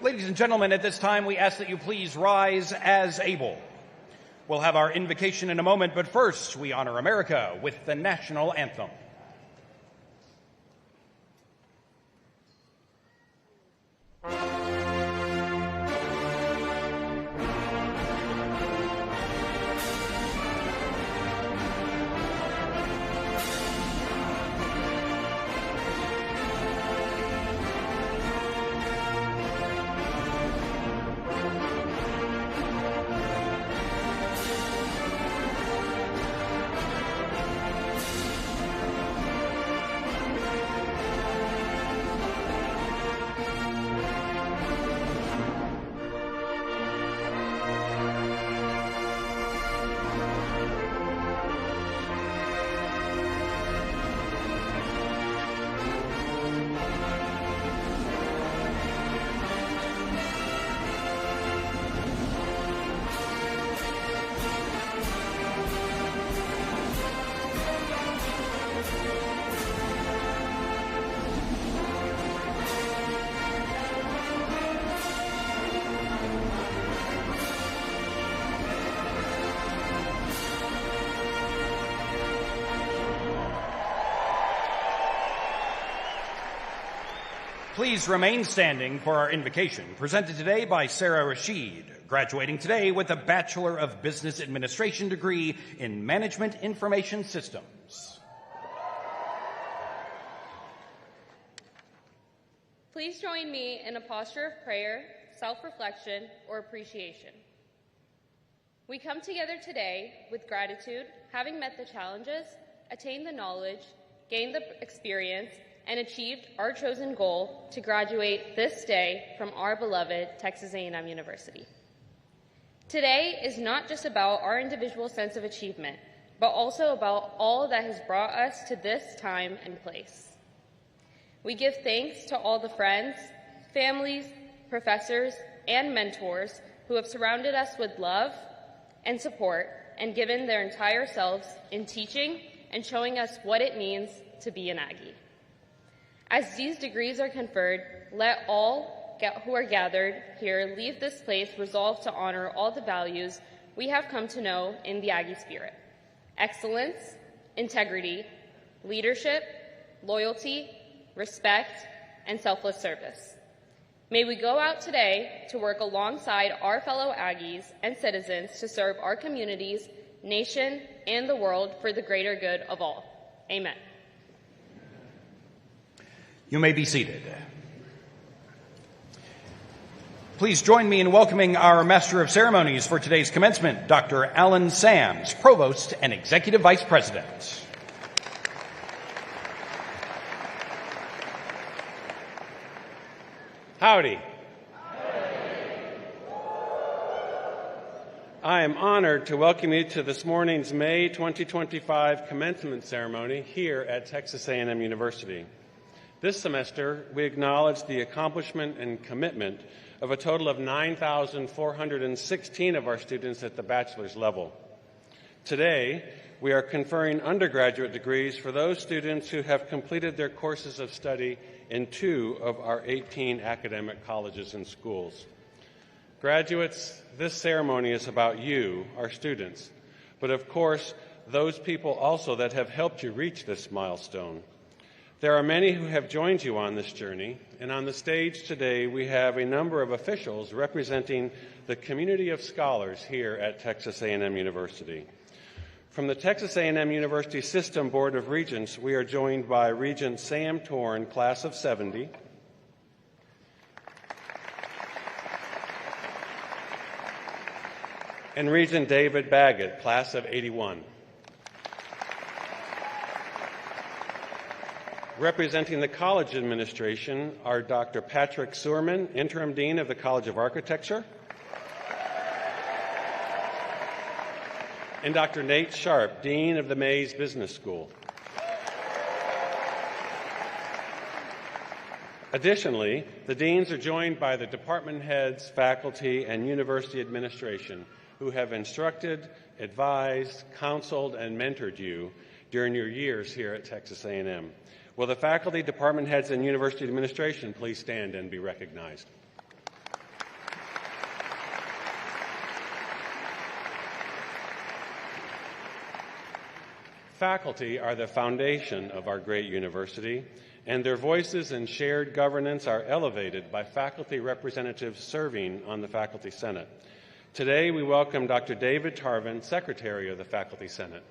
Ladies and gentlemen, at this time, we ask that you please rise as able. We'll have our invocation in a moment, but first, we honor America with the national anthem. Please remain standing for our invocation, presented today by Sarah Rashid, graduating today with a Bachelor of Business Administration degree in Management Information Systems. Please join me in a posture of prayer, self-reflection, or appreciation. We come together today with gratitude, having met the challenges, attained the knowledge, gained the experience, and achieved our chosen goal to graduate this day from our beloved Texas A&M University. Today is not just about our individual sense of achievement, but also about all that has brought us to this time and place. We give thanks to all the friends, families, professors, and mentors who have surrounded us with love and support and given their entire selves in teaching and showing us what it means to be an Aggie. As these degrees are conferred, let all who are gathered here leave this place resolved to honor all the values we have come to know in the Aggie spirit: excellence, integrity, leadership, loyalty, respect, and selfless service. May we go out today to work alongside our fellow Aggies and citizens to serve our communities, nation, and the world for the greater good of all. Amen. You may be seated. Please join me in welcoming our Master of Ceremonies for today's commencement, Dr. Alan Sams, Provost and Executive Vice President. Howdy. I am honored to welcome you to this morning's May 2025 commencement ceremony here at Texas A&M University. This semester, we acknowledge the accomplishment and commitment of a total of 9,416 of our students at the bachelor's level. Today, we are conferring undergraduate degrees for those students who have completed their courses of study in 2 of our 18 academic colleges and schools. Graduates, this ceremony is about you, our students, but of course, those people also that have helped you reach this milestone. There are many who have joined you on this journey, and on the stage today we have a number of officials representing the community of scholars here at Texas A&M University. From the Texas A&M University System Board of Regents, we are joined by Regent Sam Torn, class of 70, and Regent David Baggett, class of 81. Representing the college administration are Dr. Patrick Sewerman, Interim Dean of the College of Architecture, and Dr. Nate Sharp, Dean of the Mays Business School. Additionally, the deans are joined by the department heads, faculty, and university administration who have instructed, advised, counseled, and mentored you during your years here at Texas A&M. Will the faculty, department heads, and university administration please stand and be recognized? Faculty are the foundation of our great university, and their voices and shared governance are elevated by faculty representatives serving on the Faculty Senate. Today, we welcome Dr. David Tarvin, Secretary of the Faculty Senate.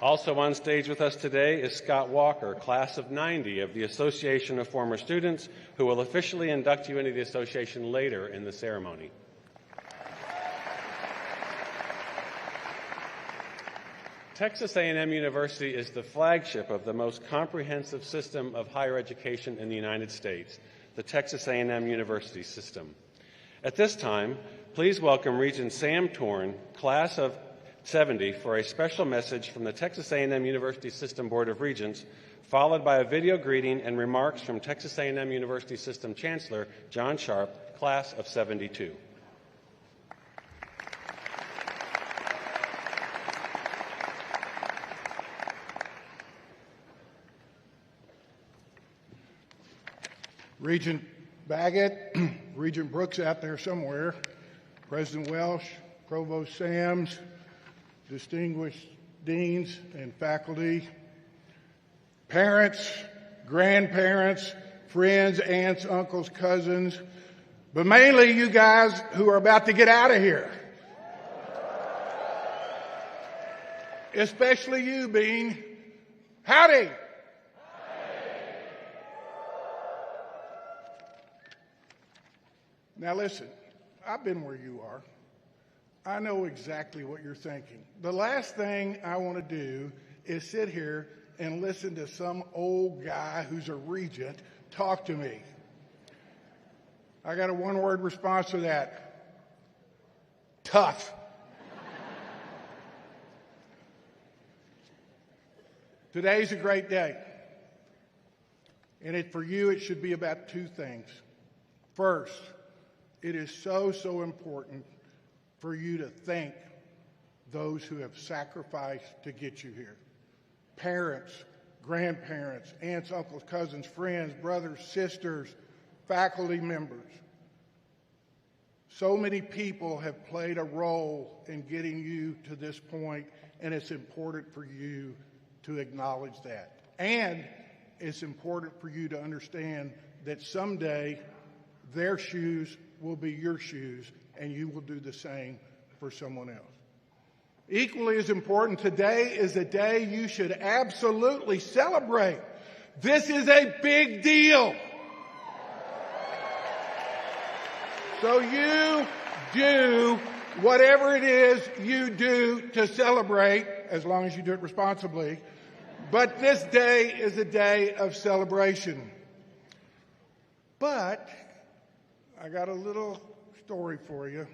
Also on stage with us today is Scott Walker, class of 90 of the Association of Former Students, who will officially induct you into the association later in the ceremony. Texas A&M University is the flagship of the most comprehensive system of higher education in the United States, the Texas A&M University System. At this time, please welcome Regent Sam Torn, class of 70, for a special message from the Texas A&M University System Board of Regents, followed by a video greeting and remarks from Texas A&M University System Chancellor John Sharp, class of 72. Regent Baggett, Regent Brooks out there somewhere, President Welsh, Provost Sams, distinguished deans and faculty, parents, grandparents, friends, aunts, uncles, cousins, but mainly you guys who are about to get out of here. Especially you, Bean. Howdy! Now listen, I've been where you are. I know exactly what you're thinking. The last thing I want to do is sit here and listen to some old guy who's a regent talk to me. I got a one-word response to that. Tough. Today's a great day. And for you, it should be about two things. First, it is so important for you to thank those who have sacrificed to get you here. Parents, grandparents, aunts, uncles, cousins, friends, brothers, sisters, faculty members. So many people have played a role in getting you to this point, and it's important for you to acknowledge that. And it's important for you to understand that someday their shoes will be your shoes, and you will do the same for someone else. Equally as important, today is a day you should absolutely celebrate. This is a big deal. So you do whatever it is you do to celebrate, as long as you do it responsibly. But this day is a day of celebration. But I got a little story for you.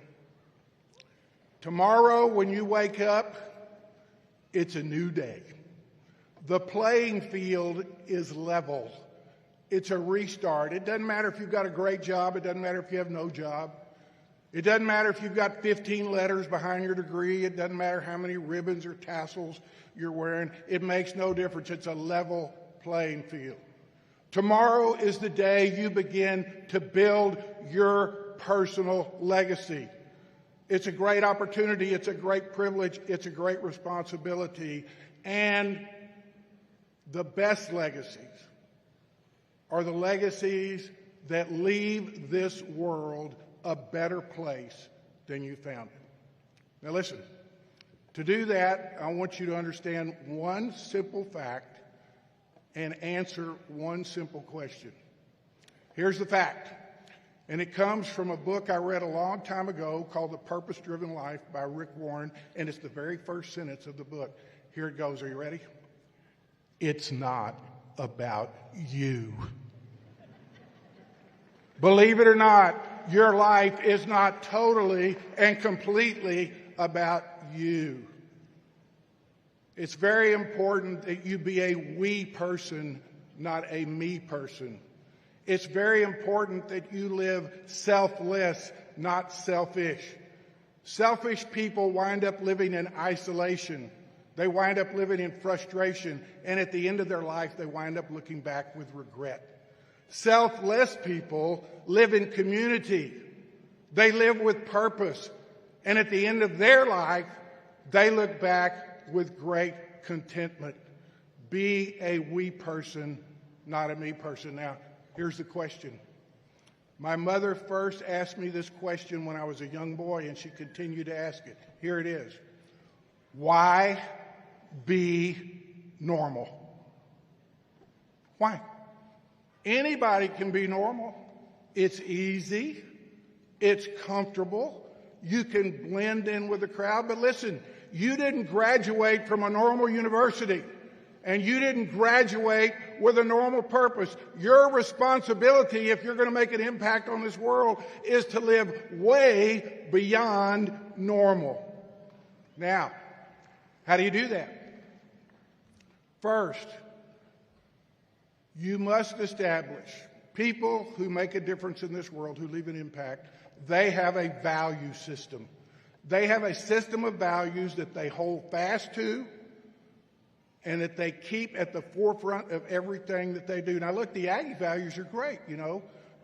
Tomorrow when you wake up, it's a new day. The playing field is level. It's a restart. It doesn't matter if you've got a great job. It doesn't matter if you have no job. It doesn't matter if you've got 15 letters behind your degree. It doesn't matter how many ribbons or tassels you're wearing. It makes no difference. It's a level playing field. Tomorrow is the day you begin to build your personal legacy. It's a great opportunity. It's a great privilege. It's a great responsibility. And the best legacies are the legacies that leave this world a better place than you found it. Now listen, to do that, I want you to understand one simple fact and answer one simple question. Here's the fact, and it comes from a book I read a long time ago called The Purpose-Driven Life by Rick Warren, and it's the very first sentence of the book. Here it goes. Are you ready? It's not about you. Believe it or not, your life is not totally and completely about you. It's very important that you be a we person, not a me person. It's very important that you live selfless, not selfish. Selfish people wind up living in isolation. They wind up living in frustration. And at the end of their life, they wind up looking back with regret. Selfless people live in community. They live with purpose. And at the end of their life, they look back with great contentment. Be a we person, not a me person. Now, here's the question. My mother first asked me this question when I was a young boy, and she continued to ask it. Here it is. Why be normal? Why? Anybody can be normal. It's easy. It's comfortable. You can blend in with the crowd. But listen, you didn't graduate from a normal university, and you didn't graduate with a normal purpose. Your responsibility, if you're going to make an impact on this world, is to live way beyond normal. Now, how do you do that? First, you must establish people who make a difference in this world, who leave an impact. They have a value system. They have a system of values that they hold fast to and that they keep at the forefront of everything that they do. Now, look, the Aggie values are great,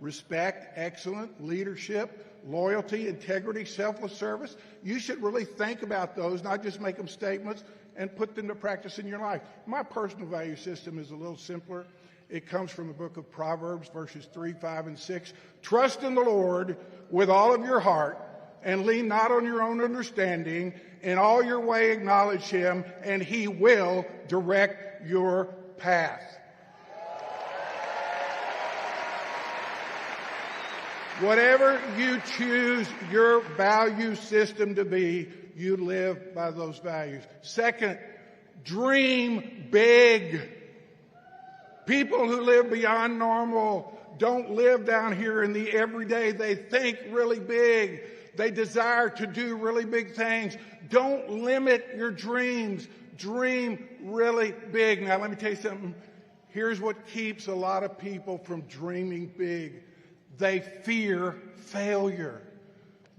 respect, excellence, leadership, loyalty, integrity, selfless service. You should really think about those, not just make them statements and put them to practice in your life. My personal value system is a little simpler. It comes from the book of Proverbs, verses 3, 5, and 6. Trust in the Lord with all of your heart and lean not on your own understanding. In all your way acknowledge him, and he will direct your path. Whatever you choose your value system to be, you live by those values. Second, dream big. People who live beyond normal don't live down here in the everyday. They think really big. They desire to do really big things. Don't limit your dreams. Dream really big. Now, let me tell you something. Here's what keeps a lot of people from dreaming big. They fear failure.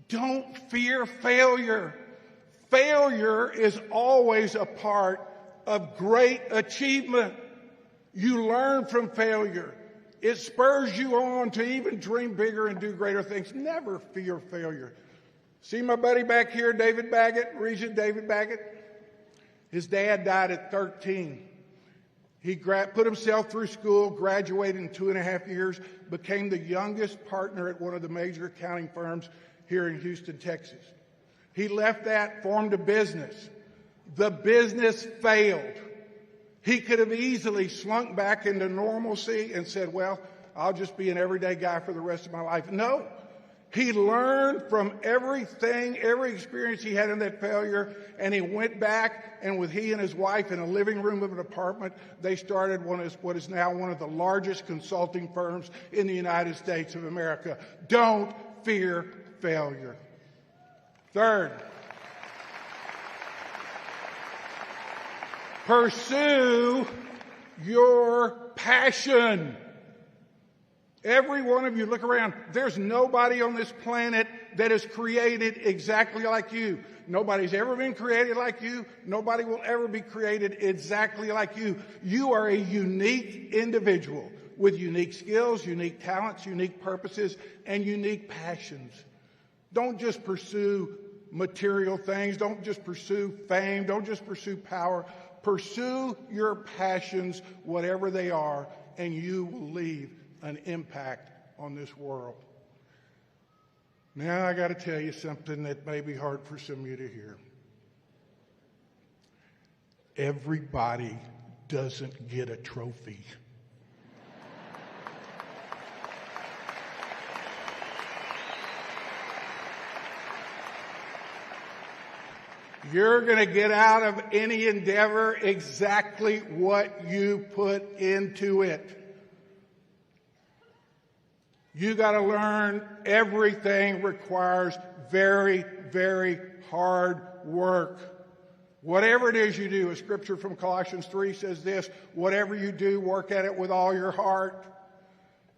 Don't fear failure. Failure is always a part of great achievement. You learn from failure. It spurs you on to even dream bigger and do greater things. Never fear failure. See my buddy back here, David Baggett, Regent David Baggett? His dad died at 13. He put himself through school, graduated in 2.5 years, became the youngest partner at one of the major accounting firms here in Houston, Texas. He left that, formed a business. The business failed. He could have easily slunk back into normalcy and said, well, I'll just be an everyday guy for the rest of my life. No. He learned from everything, every experience he had in that failure, and he went back, and with he and his wife in a living room of an apartment, they started what is now one of the largest consulting firms in the United States of America. Don't fear failure. Third, pursue your passion. Every one of you, look around. There's nobody on this planet that is created exactly like you. Nobody's ever been created like you. Nobody will ever be created exactly like you. You are a unique individual with unique skills, unique talents, unique purposes, and unique passions. Don't just pursue material things. Don't just pursue fame. Don't just pursue power. Pursue your passions, whatever they are, and you will leave an impact on this world. Now I got to tell you something that may be hard for some of you to hear. Everybody doesn't get a trophy. You're going to get out of any endeavor exactly what you put into it. You got to learn everything requires very, very hard work. Whatever it is you do, a scripture from Colossians 3 says this, whatever you do, work at it with all your heart.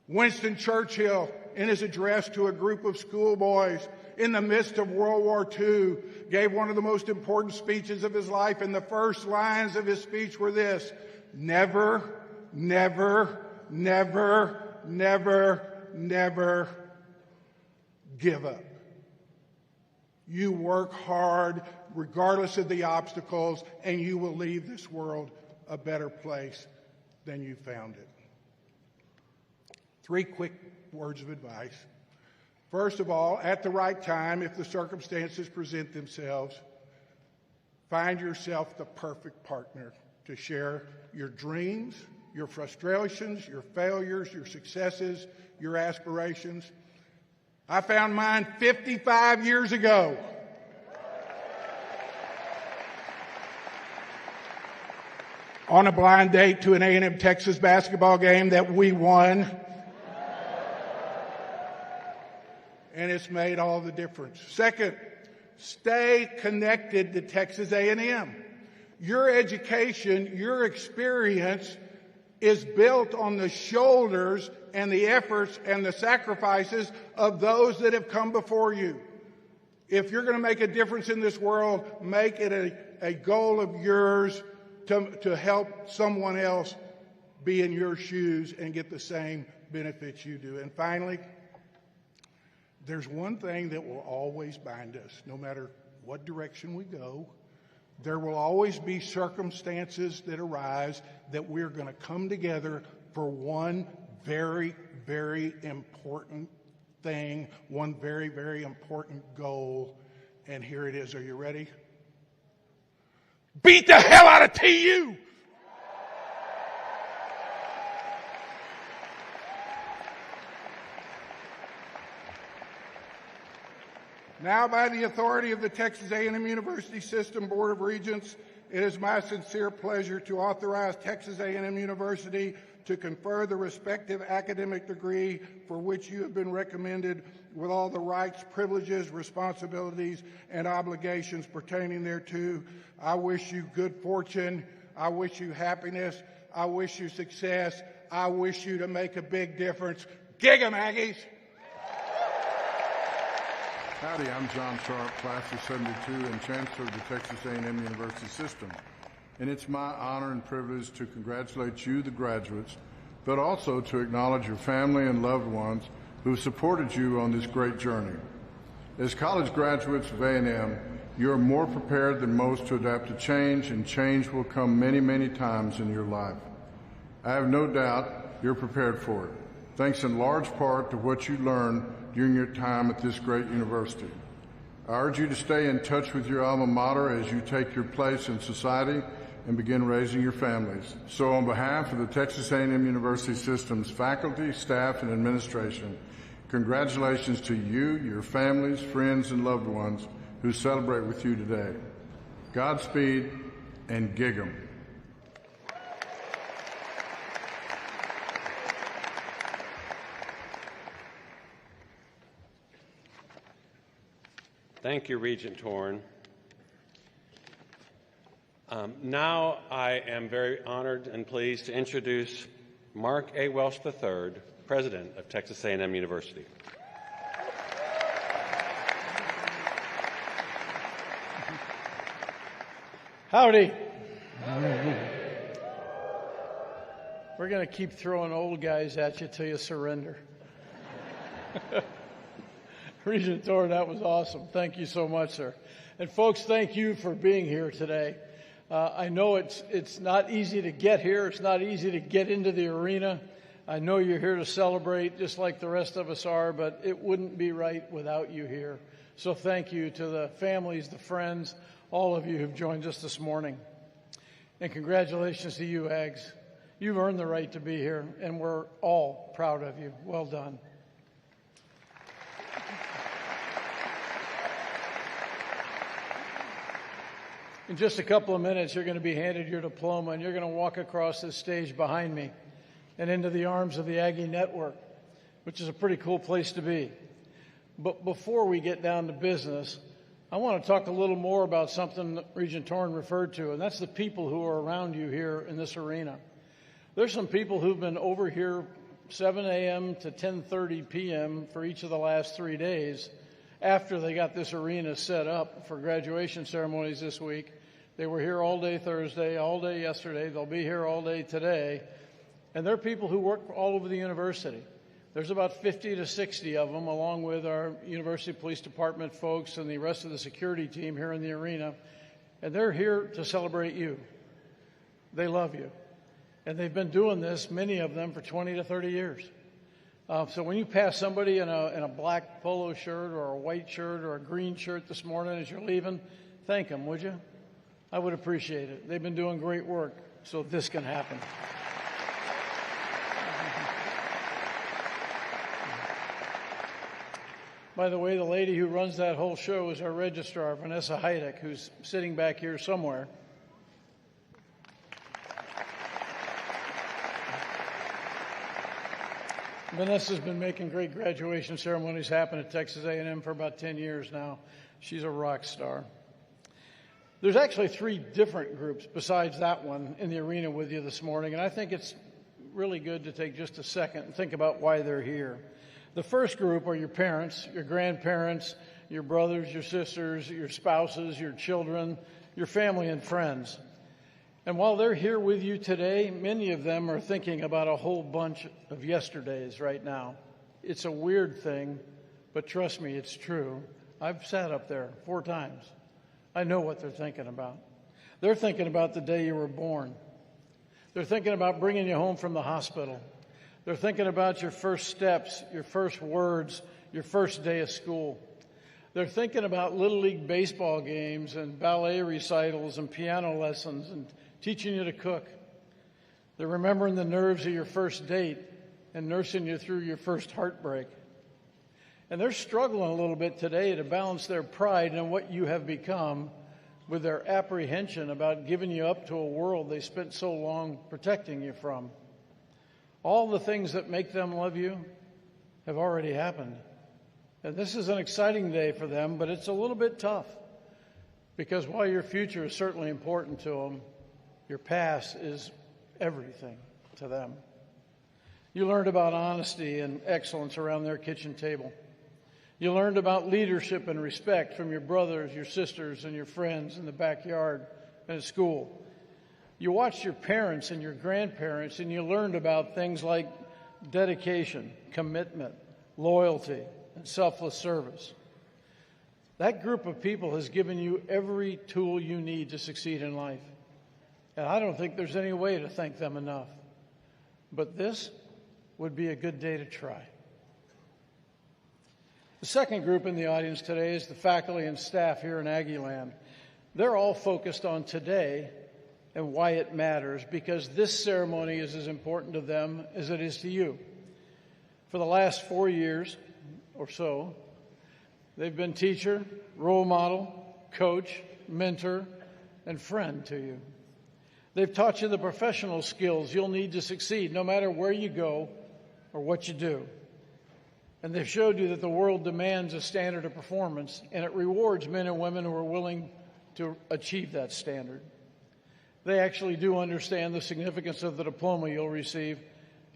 Winston Churchill, in his address to a group of schoolboys in the midst of World War II, gave one of the most important speeches of his life, and the first lines of his speech were this: never, never, never, never, never give up. You work hard regardless of the obstacles, and you will leave this world a better place than you found it. 3 quick words of advice. First of all, at the right time, if the circumstances present themselves, find yourself the perfect partner to share your dreams, your frustrations, your failures, your successes, your aspirations. I found mine 55 years ago. On a blind date to an A&M Texas basketball game that we won. And it's made all the difference. Second, stay connected to Texas A&M. Your education, your experience is built on the shoulders and the efforts and the sacrifices of those that have come before you. If you're going to make a difference in this world, make it a goal of yours to help someone else be in your shoes and get the same benefits you do. And finally, there's one thing that will always bind us, no matter what direction we go. There will always be circumstances that arise that we're going to come together for one very, very important thing, one very, very important goal. And here it is. Are you ready? Beat the hell out of TU! Now, by the authority of the Texas A&M University System Board of Regents, it is my sincere pleasure to authorize Texas A&M University to confer the respective academic degree for which you have been recommended with all the rights, privileges, responsibilities, and obligations pertaining thereto. I wish you good fortune. I wish you happiness. I wish you success. I wish you to make a big difference. Gig 'em, Aggies! Howdy, I'm John Sharp, class of 72 and Chancellor of the Texas A&M University System. And it's my honor and privilege to congratulate you, the graduates, but also to acknowledge your family and loved ones who have supported you on this great journey. As college graduates of A&M, you are more prepared than most to adapt to change, and change will come many, many times in your life. I have no doubt you're prepared for it, thanks in large part to what you learned during your time at this great university. I urge you to stay in touch with your alma mater as you take your place in society and begin raising your families. So on behalf of the Texas A&M University System's faculty, staff, and administration, congratulations to you, your families, friends, and loved ones who celebrate with you today. Godspeed and gig 'em. Thank you, Regent Torn. Now I am very honored and pleased to introduce Mark A. Welsh III, President of Texas A&M University. Howdy. We're going to keep throwing old guys at you till you surrender. Regent Thorne, that was awesome. Thank you so much, sir. And folks, thank you for being here today. I know it's not easy to get here. It's not easy to get into the arena. I know you're here to celebrate just like the rest of us are, but it wouldn't be right without you here. So thank you to the families, the friends, all of you who've joined us this morning. And congratulations to you, Ags. You've earned the right to be here, and we're all proud of you. Well done. In just a couple of minutes, you're going to be handed your diploma, and you're going to walk across this stage behind me and into the arms of the Aggie Network, which is a pretty cool place to be. But before we get down to business, I want to talk a little more about something that Regent Torn referred to, and that's the people who are around you here in this arena. There's some people who've been over here 7 a.m. to 10:30 p.m. for each of the last 3 days after they got this arena set up for graduation ceremonies this week. They were here all day Thursday, all day yesterday. They'll be here all day today. And they're people who work all over the university. There's about 50 to 60 of them, along with our University Police Department folks and the rest of the security team here in the arena. And they're here to celebrate you. They love you. And they've been doing this, many of them, for 20 to 30 years. So when you pass somebody in a black polo shirt or a white shirt or a green shirt this morning as you're leaving, thank them, would you? I would appreciate it. They've been doing great work so this can happen. By the way, the lady who runs that whole show is our registrar, Vanessa Heideck, who's sitting back here somewhere. Vanessa's been making great graduation ceremonies happen at Texas A&M for about 10 years now. She's a rock star. There's actually 3 different groups besides that one in the arena with you this morning, and I think it's really good to take just a second and think about why they're here. The first group are your parents, your grandparents, your brothers, your sisters, your spouses, your children, your family and friends. And while they're here with you today, many of them are thinking about a whole bunch of yesterdays right now. It's a weird thing, but trust me, it's true. I've sat up there 4 times. I know what they're thinking about. They're thinking about the day you were born. They're thinking about bringing you home from the hospital. They're thinking about your first steps, your first words, your first day of school. They're thinking about Little League baseball games and ballet recitals and piano lessons and teaching you to cook. They're remembering the nerves of your first date and nursing you through your first heartbreak. And they're struggling a little bit today to balance their pride in what you have become with their apprehension about giving you up to a world they spent so long protecting you from. All the things that make them love you have already happened. And this is an exciting day for them, but it's a little bit tough because while your future is certainly important to them, your past is everything to them. You learned about honesty and excellence around their kitchen table. You learned about leadership and respect from your brothers, your sisters, and your friends in the backyard and at school. You watched your parents and your grandparents, and you learned about things like dedication, commitment, loyalty, and selfless service. That group of people has given you every tool you need to succeed in life. And I don't think there's any way to thank them enough. But this would be a good day to try. The second group in the audience today is the faculty and staff here in Aggieland. They're all focused on today and why it matters, because this ceremony is as important to them as it is to you. For the last 4 years or so, they've been teacher, role model, coach, mentor, and friend to you. They've taught you the professional skills you'll need to succeed no matter where you go or what you do. And they've showed you that the world demands a standard of performance, and it rewards men and women who are willing to achieve that standard. They actually do understand the significance of the diploma you'll receive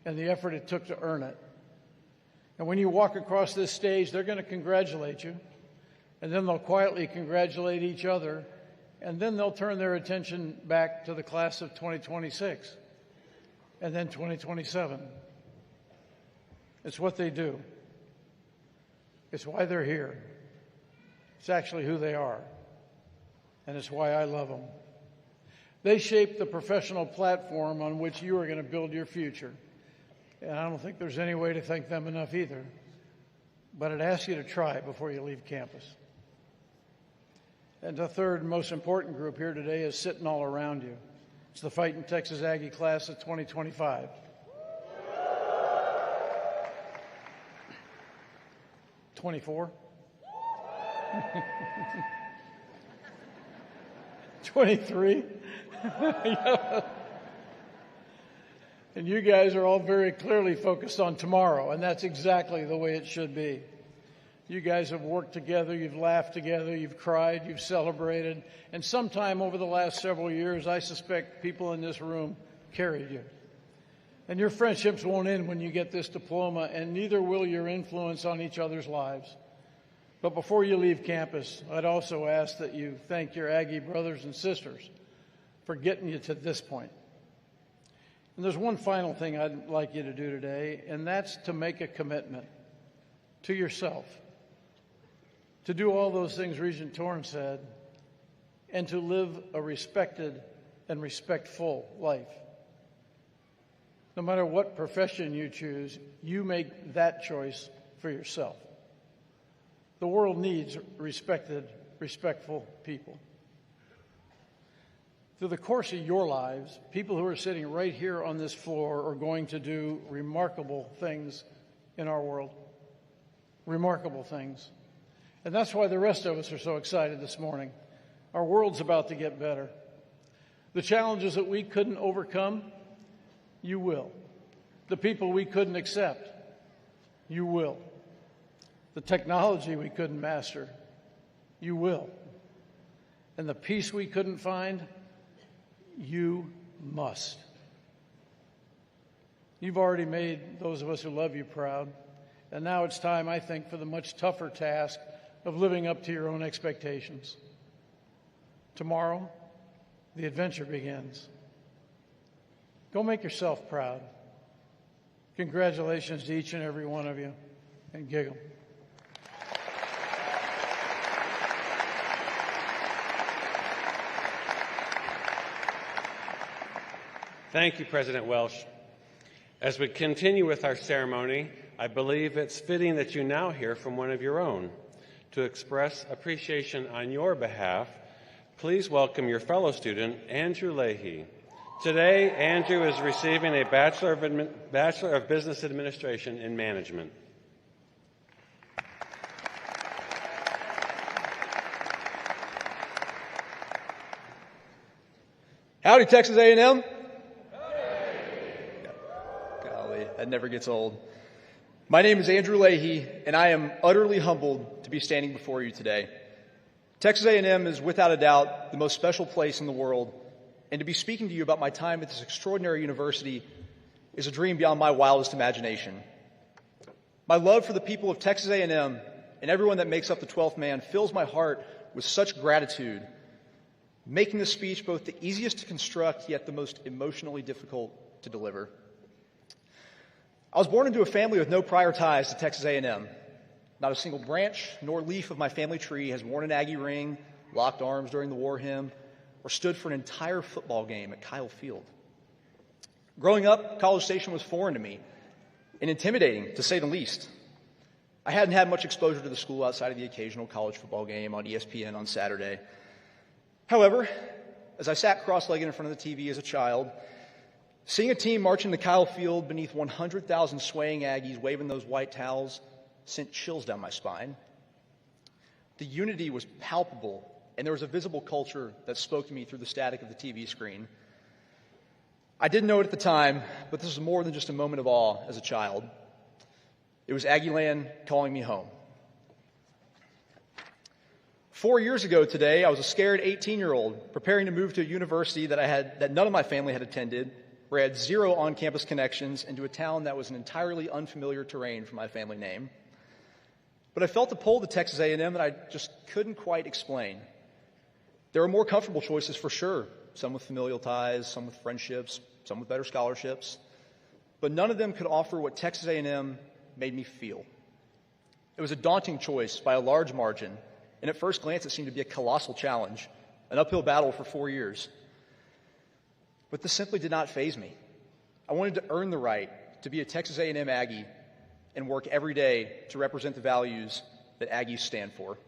and the effort it took to earn it. And when you walk across this stage, they're going to congratulate you, and then they'll quietly congratulate each other, and then they'll turn their attention back to the class of 2026 and then 2027. It's what they do. It's why they're here. It's actually who they are. And it's why I love them. They shape the professional platform on which you are going to build your future. And I don't think there's any way to thank them enough either. But I'd ask you to try before you leave campus. And the third most important group here today is sitting all around you. It's the Fighting Texas Aggie class of 2025. 24? 23? And you guys are all very clearly focused on tomorrow, and that's exactly the way it should be. You guys have worked together, you've laughed together, you've cried, you've celebrated, and sometime over the last several years, I suspect people in this room carried you. And your friendships won't end when you get this diploma, and neither will your influence on each other's lives. But before you leave campus, I'd also ask that you thank your Aggie brothers and sisters for getting you to this point. And there's one final thing I'd like you to do today, and that's to make a commitment to yourself, to do all those things Regent Torrance said, and to live a respected and respectful life. No matter what profession you choose, you make that choice for yourself. The world needs respected, respectful people. Through the course of your lives, people who are sitting right here on this floor are going to do remarkable things in our world. Remarkable things. And that's why the rest of us are so excited this morning. Our world's about to get better. The challenges that we couldn't overcome, you will. The people we couldn't accept, you will. The technology we couldn't master, you will. And the peace we couldn't find, you must. You've already made those of us who love you proud. And now it's time, I think, for the much tougher task of living up to your own expectations. Tomorrow, the adventure begins. Go make yourself proud. Congratulations to each and every one of you, and giggle. Thank you, President Welsh. As we continue with our ceremony, I believe it's fitting that you now hear from one of your own. To express appreciation on your behalf, please welcome your fellow student, Andrew Leahy. Today, Andrew is receiving a Bachelor of Business Administration in Management. Howdy, Texas A&M. Golly, that never gets old. My name is Andrew Leahy, and I am utterly humbled to be standing before you today. Texas A&M is without a doubt the most special place in the world, and to be speaking to you about my time at this extraordinary university is a dream beyond my wildest imagination. My love for the people of Texas A&M and everyone that makes up the 12th man fills my heart with such gratitude, making this speech both the easiest to construct yet the most emotionally difficult to deliver. I was born into a family with no prior ties to Texas A&M. Not a single branch nor leaf of my family tree has worn an Aggie ring, locked arms during the war hymn, or stood for an entire football game at Kyle Field. Growing up, College Station was foreign to me and intimidating, to say the least. I hadn't had much exposure to the school outside of the occasional college football game on ESPN on Saturday. However, as I sat cross-legged in front of the TV as a child, seeing a team march into Kyle Field beneath 100,000 swaying Aggies waving those white towels sent chills down my spine. The unity was palpable, and there was a visible culture that spoke to me through the static of the TV screen. I didn't know it at the time, but this was more than just a moment of awe as a child. It was Aggieland calling me home. 4 years ago today, I was a scared 18-year-old preparing to move to a university that none of my family had attended, where I had zero on-campus connections, into a town that was an entirely unfamiliar terrain for my family name. But I felt a pull to Texas A&M that I just couldn't quite explain. There were more comfortable choices for sure, some with familial ties, some with friendships, some with better scholarships, but none of them could offer what Texas A&M made me feel. It was a daunting choice by a large margin, and at first glance, it seemed to be a colossal challenge, an uphill battle for 4 years. But this simply did not faze me. I wanted to earn the right to be a Texas A&M Aggie and work every day to represent the values that Aggies stand for.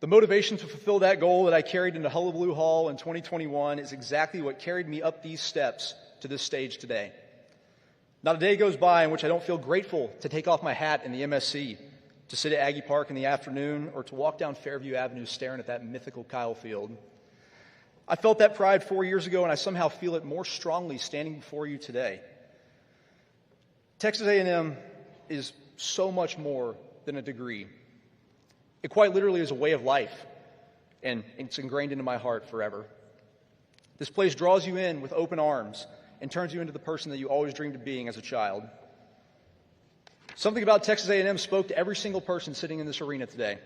The motivation to fulfill that goal that I carried into Hullabaloo Hall in 2021 is exactly what carried me up these steps to this stage today. Not a day goes by in which I don't feel grateful to take off my hat in the MSC, to sit at Aggie Park in the afternoon, or to walk down Fairview Avenue staring at that mythical Kyle Field. I felt that pride 4 years ago, and I somehow feel it more strongly standing before you today. Texas A&M is so much more than a degree. It quite literally is a way of life, and it's ingrained into my heart forever. This place draws you in with open arms and turns you into the person that you always dreamed of being as a child. Something about Texas A&M spoke to every single person sitting in this arena today,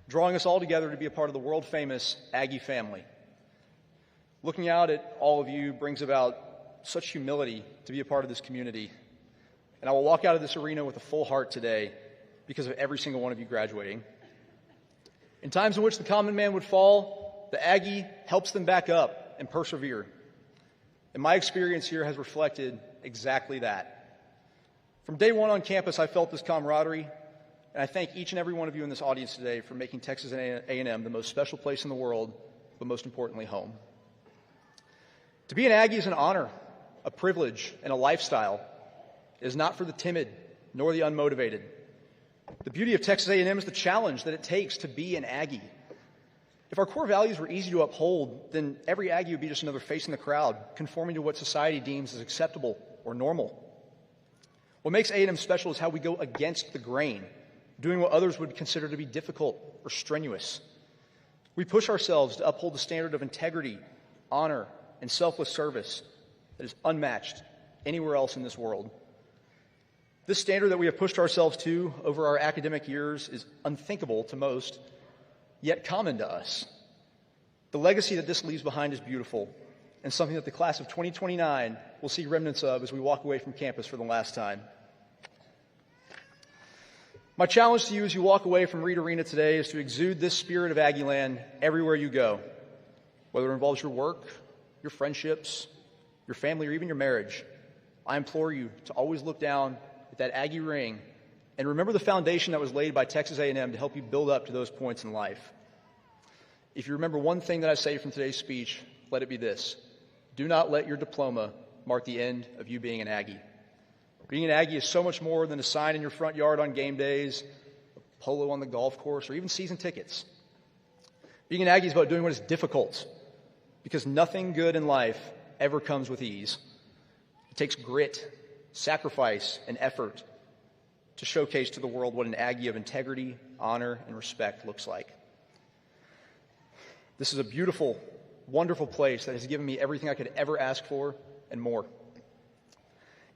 drawing us all together to be a part of the world-famous Aggie family. Looking out at all of you brings about such humility to be a part of this community. And I will walk out of this arena with a full heart today because of every single one of you graduating. In times in which the common man would fall, the Aggie helps them back up and persevere. And my experience here has reflected exactly that. From day one on campus, I felt this camaraderie, and I thank each and every one of you in this audience today for making Texas A&M the most special place in the world, but most importantly, home. To be an Aggie is an honor, a privilege, and a lifestyle. It is not for the timid nor the unmotivated. The beauty of Texas A&M is the challenge that it takes to be an Aggie. If our core values were easy to uphold, then every Aggie would be just another face in the crowd, conforming to what society deems as acceptable or normal. What makes A&M special is how we go against the grain, doing what others would consider to be difficult or strenuous. We push ourselves to uphold the standard of integrity, honor, and selfless service that is unmatched anywhere else in this world. This standard that we have pushed ourselves to over our academic years is unthinkable to most, yet common to us. The legacy that this leaves behind is beautiful, and something that the class of 2029 will see remnants of as we walk away from campus for the last time. My challenge to you as you walk away from Reed Arena today is to exude this spirit of Aggieland everywhere you go, whether it involves your work, your friendships, your family, or even your marriage, I implore you to always look down at that Aggie ring and remember the foundation that was laid by Texas A&M to help you build up to those points in life. If you remember one thing that I say from today's speech, let it be this: do not let your diploma mark the end of you being an Aggie. Being an Aggie is so much more than a sign in your front yard on game days, a polo on the golf course, or even season tickets. Being an Aggie is about doing what is difficult, because nothing good in life ever comes with ease. It takes grit, sacrifice, and effort to showcase to the world what an Aggie of integrity, honor, and respect looks like. This is a beautiful, wonderful place that has given me everything I could ever ask for and more.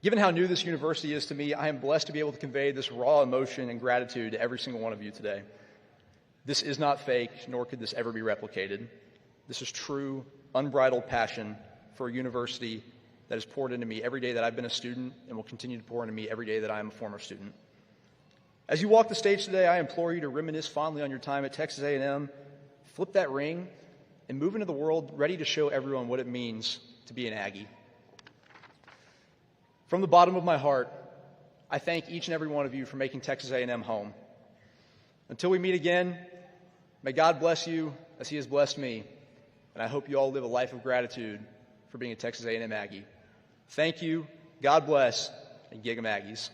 Given how new this university is to me, I am blessed to be able to convey this raw emotion and gratitude to every single one of you today. This is not fake, nor could this ever be replicated. This is true, unbridled passion for a university that has poured into me every day that I've been a student and will continue to pour into me every day that I am a former student. As you walk the stage today, I implore you to reminisce fondly on your time at Texas A&M, flip that ring, and move into the world ready to show everyone what it means to be an Aggie. From the bottom of my heart, I thank each and every one of you for making Texas A&M home. Until we meet again, may God bless you as He has blessed me, and I hope you all live a life of gratitude for being a Texas A&M Aggie. Thank you, God bless, and Gig 'em Aggies.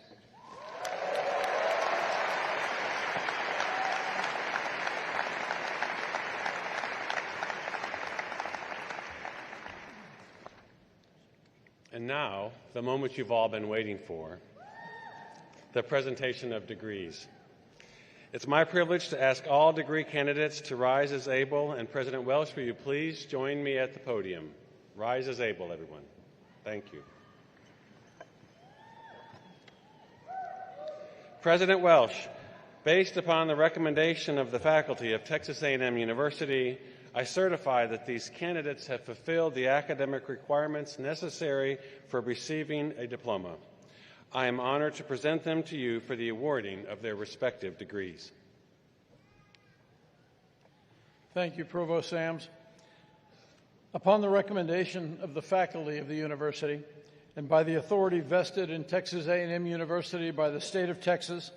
And now, the moment you've all been waiting for, the presentation of degrees. It's my privilege to ask all degree candidates to rise as able, and President Welsh, will you please join me at the podium? Rise as able, everyone. Thank you. President Welsh, based upon the recommendation of the faculty of Texas A&M University, I certify that these candidates have fulfilled the academic requirements necessary for receiving a diploma. I am honored to present them to you for the awarding of their respective degrees. Thank you, Provost Sams. Upon the recommendation of the faculty of the university and by the authority vested in Texas A&M University by the state of Texas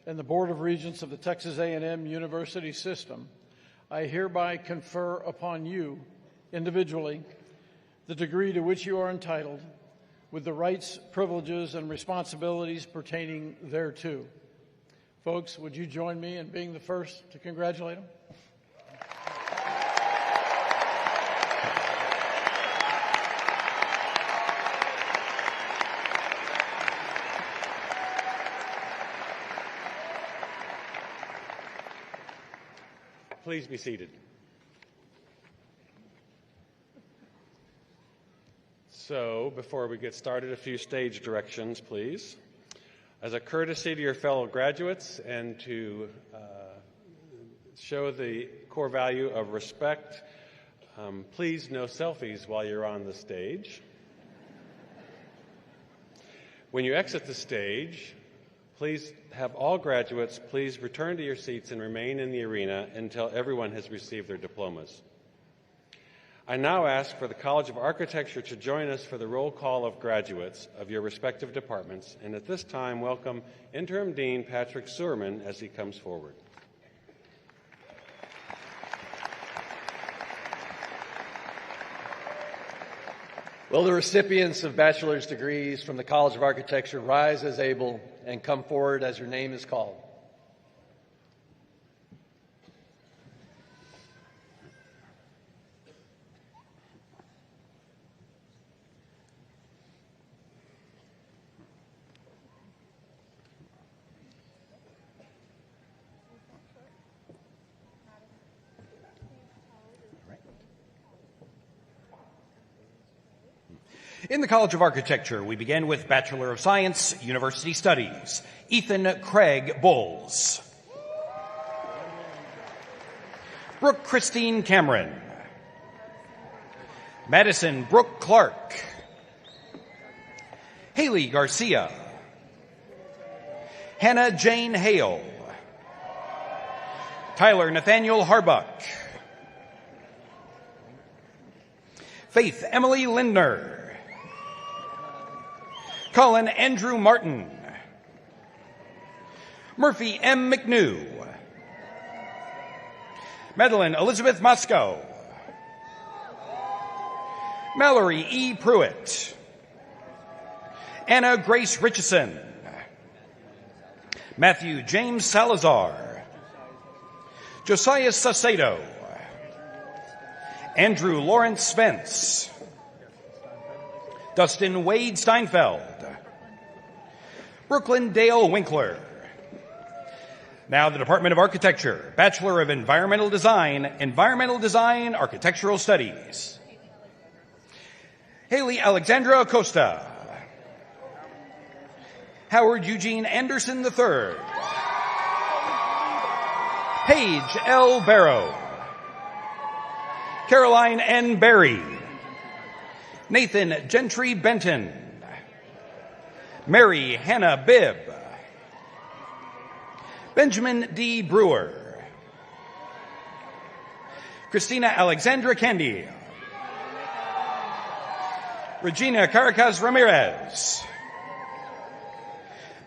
and the Board of Regents of the Texas A&M University system, I hereby confer upon you, individually, the degree to which you are entitled, with the rights, privileges, and responsibilities pertaining thereto. Folks, would you join me in being the first to congratulate them? Please be seated. So, before we get started, a few stage directions, please. As a courtesy to your fellow graduates and to show the core value of respect, please no selfies while you're on the stage. When you exit the stage, please have all graduates please return to your seats and remain in the arena until everyone has received their diplomas. I now ask for the College of Architecture to join us for the roll call of graduates of your respective departments, and at this time welcome Interim Dean Patrick Sewerman as he comes forward. Will the recipients of bachelor's degrees from the College of Architecture rise as able and come forward as your name is called? In the College of Architecture, we begin with Bachelor of Science, University Studies, Ethan Craig Bowles. Brooke Christine Cameron. Madison Brooke Clark. Haley Garcia. Hannah Jane Hale. Tyler Nathaniel Harbuck. Faith Emily Lindner. Colin Andrew Martin. Murphy M. McNew. Madeline Elizabeth Moscow. Mallory E. Pruitt. Anna Grace Richardson. Matthew James Salazar. Josiah Saucedo. Andrew Lawrence Spence. Dustin Wade Steinfeld. Brooklyn Dale Winkler. Now the Department of Architecture, Bachelor of Environmental Design, Architectural Studies. Haley Alexandra Acosta. Howard Eugene Anderson III. Paige L. Barrow. Caroline N. Berry. Nathan Gentry Benton. Mary Hannah Bibb. Benjamin D. Brewer. Christina Alexandra Candy. Regina Caracas Ramirez.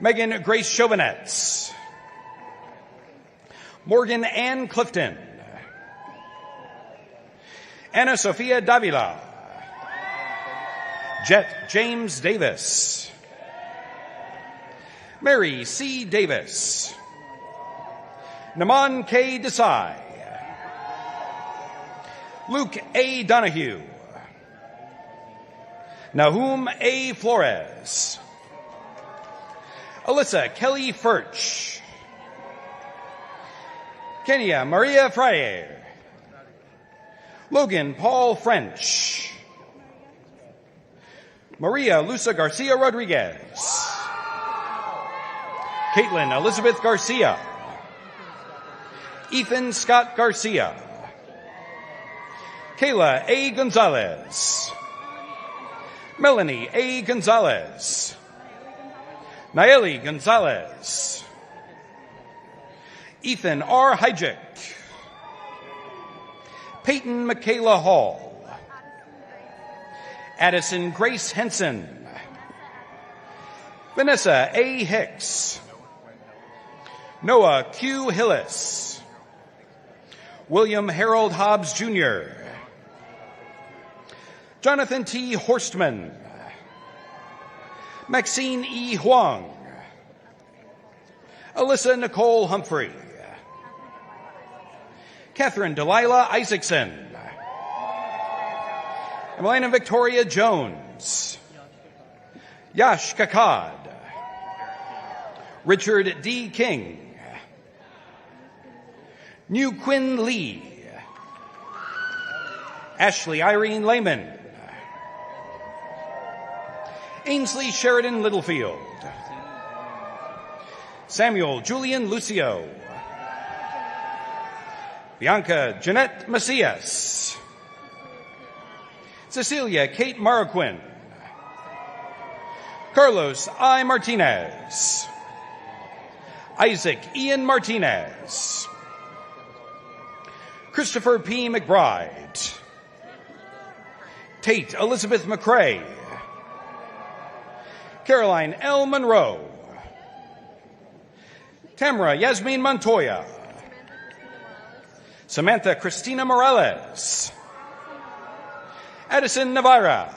Megan Grace Chauvinetz. Morgan Ann Clifton. Anna Sophia Davila. Jet James Davis. Mary C. Davis. Naman K. Desai. Luke A. Donahue. Nahum A. Flores. Alyssa Kelly Furch. Kenya Maria Freire. Logan Paul French. Maria Luisa Garcia Rodriguez. Caitlin Elizabeth Garcia. Ethan Scott Garcia. Kayla A. Gonzalez. Melanie A. Gonzalez. Nayeli Gonzalez. Ethan R. Hyjic. Peyton Michaela Hall. Addison Grace Henson. Vanessa A. Hicks. Noah Q. Hillis. William Harold Hobbs Jr. Jonathan T. Horstman. Maxine E. Huang. Alyssa Nicole Humphrey. Catherine Delilah Isaacson. Emelina Victoria Jones. Yash Kakad. Richard D. King. New Quinn Lee. Ashley Irene Lehman. Ainsley Sheridan Littlefield. Samuel Julian Lucio. Bianca Jeanette Macias. Cecilia Kate Marroquin. Carlos I. Martinez. Isaac Ian Martinez. Christopher P. McBride. Tate Elizabeth McCrae. Caroline L. Monroe. Tamara Yasmin Montoya. Samantha Christina Morales. Addison Navarra.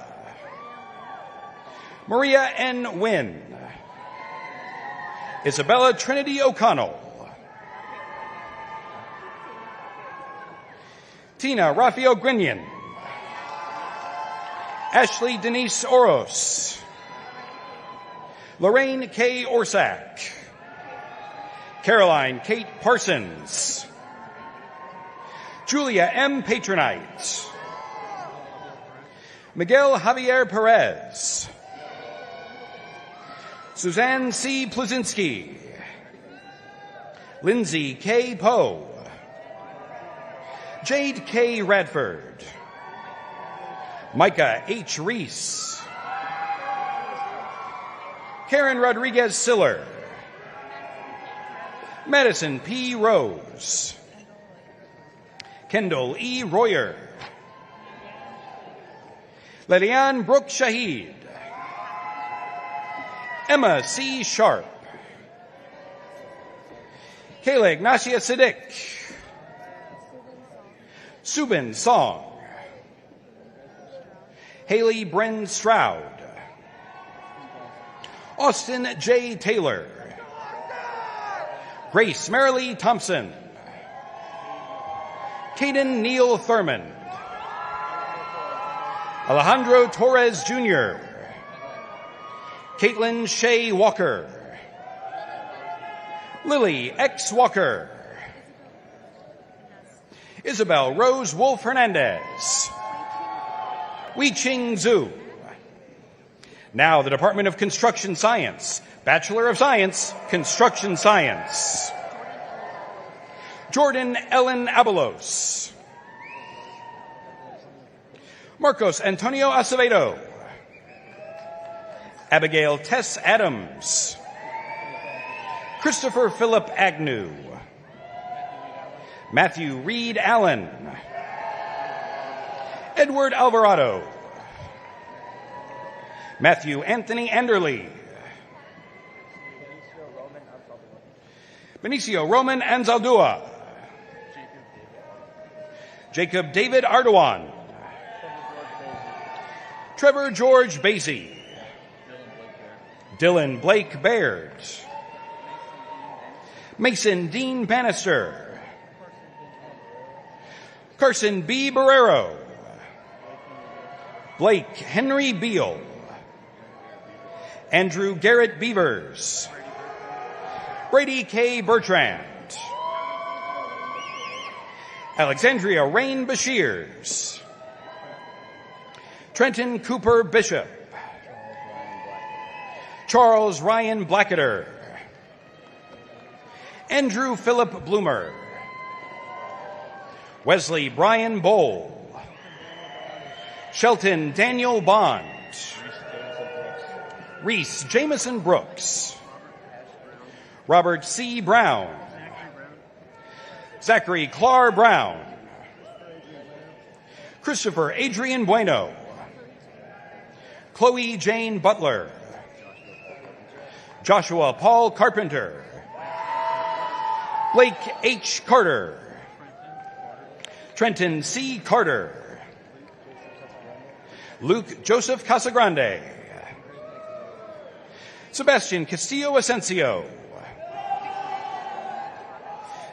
Maria N. Wynn. Isabella Trinity O'Connell. Tina Rafael Grinion. Ashley Denise Oros. Lorraine K. Orsak. Caroline Kate Parsons. Julia M. Patronite. Miguel Javier Perez. Suzanne C. Pluzinski. Lindsay K. Poe. Jade K. Radford. Micah H. Reese. Karen Rodriguez Siller. Madison P. Rose. Kendall E. Royer. Leliane Brooke Shahid. Emma C. Sharp. Kayla Ignacia Siddiq. Subin Song. Haley Bryn Stroud. Austin J. Taylor. Grace Marilee Thompson. Caden Neal Thurman. Alejandro Torres Jr. Caitlin Shea Walker. Lily X. Walker. Isabel Rose Wolf Hernandez. Wei-Ching Zhu. Now the Department of Construction Science. Bachelor of Science, Construction Science. Jordan Ellen Abelos. Marcos Antonio Acevedo. Abigail Tess Adams. Christopher Philip Agnew. Matthew Reed Allen. Edward Alvarado. Matthew Anthony Anderley. Benicio Roman Anzaldúa. Jacob David Ardoan. Trevor George Basie. Dylan Blake Baird. Mason Dean Bannister. Carson B. Barrero. Blake Henry Beal. Andrew Garrett Beavers. Brady K. Bertrand. Alexandria Rain Bashirs. Trenton Cooper Bishop. Charles Ryan Blacketer. Andrew Philip Bloomer. Wesley Brian Bowl. Shelton Daniel Bond. Reese Jameson Brooks. Robert C. Brown. Zachary Clark Brown. Christopher Adrian Bueno. Chloe Jane Butler. Joshua Paul Carpenter. Blake H. Carter. Trenton C. Carter. Luke Joseph Casagrande. Sebastian Castillo Asensio.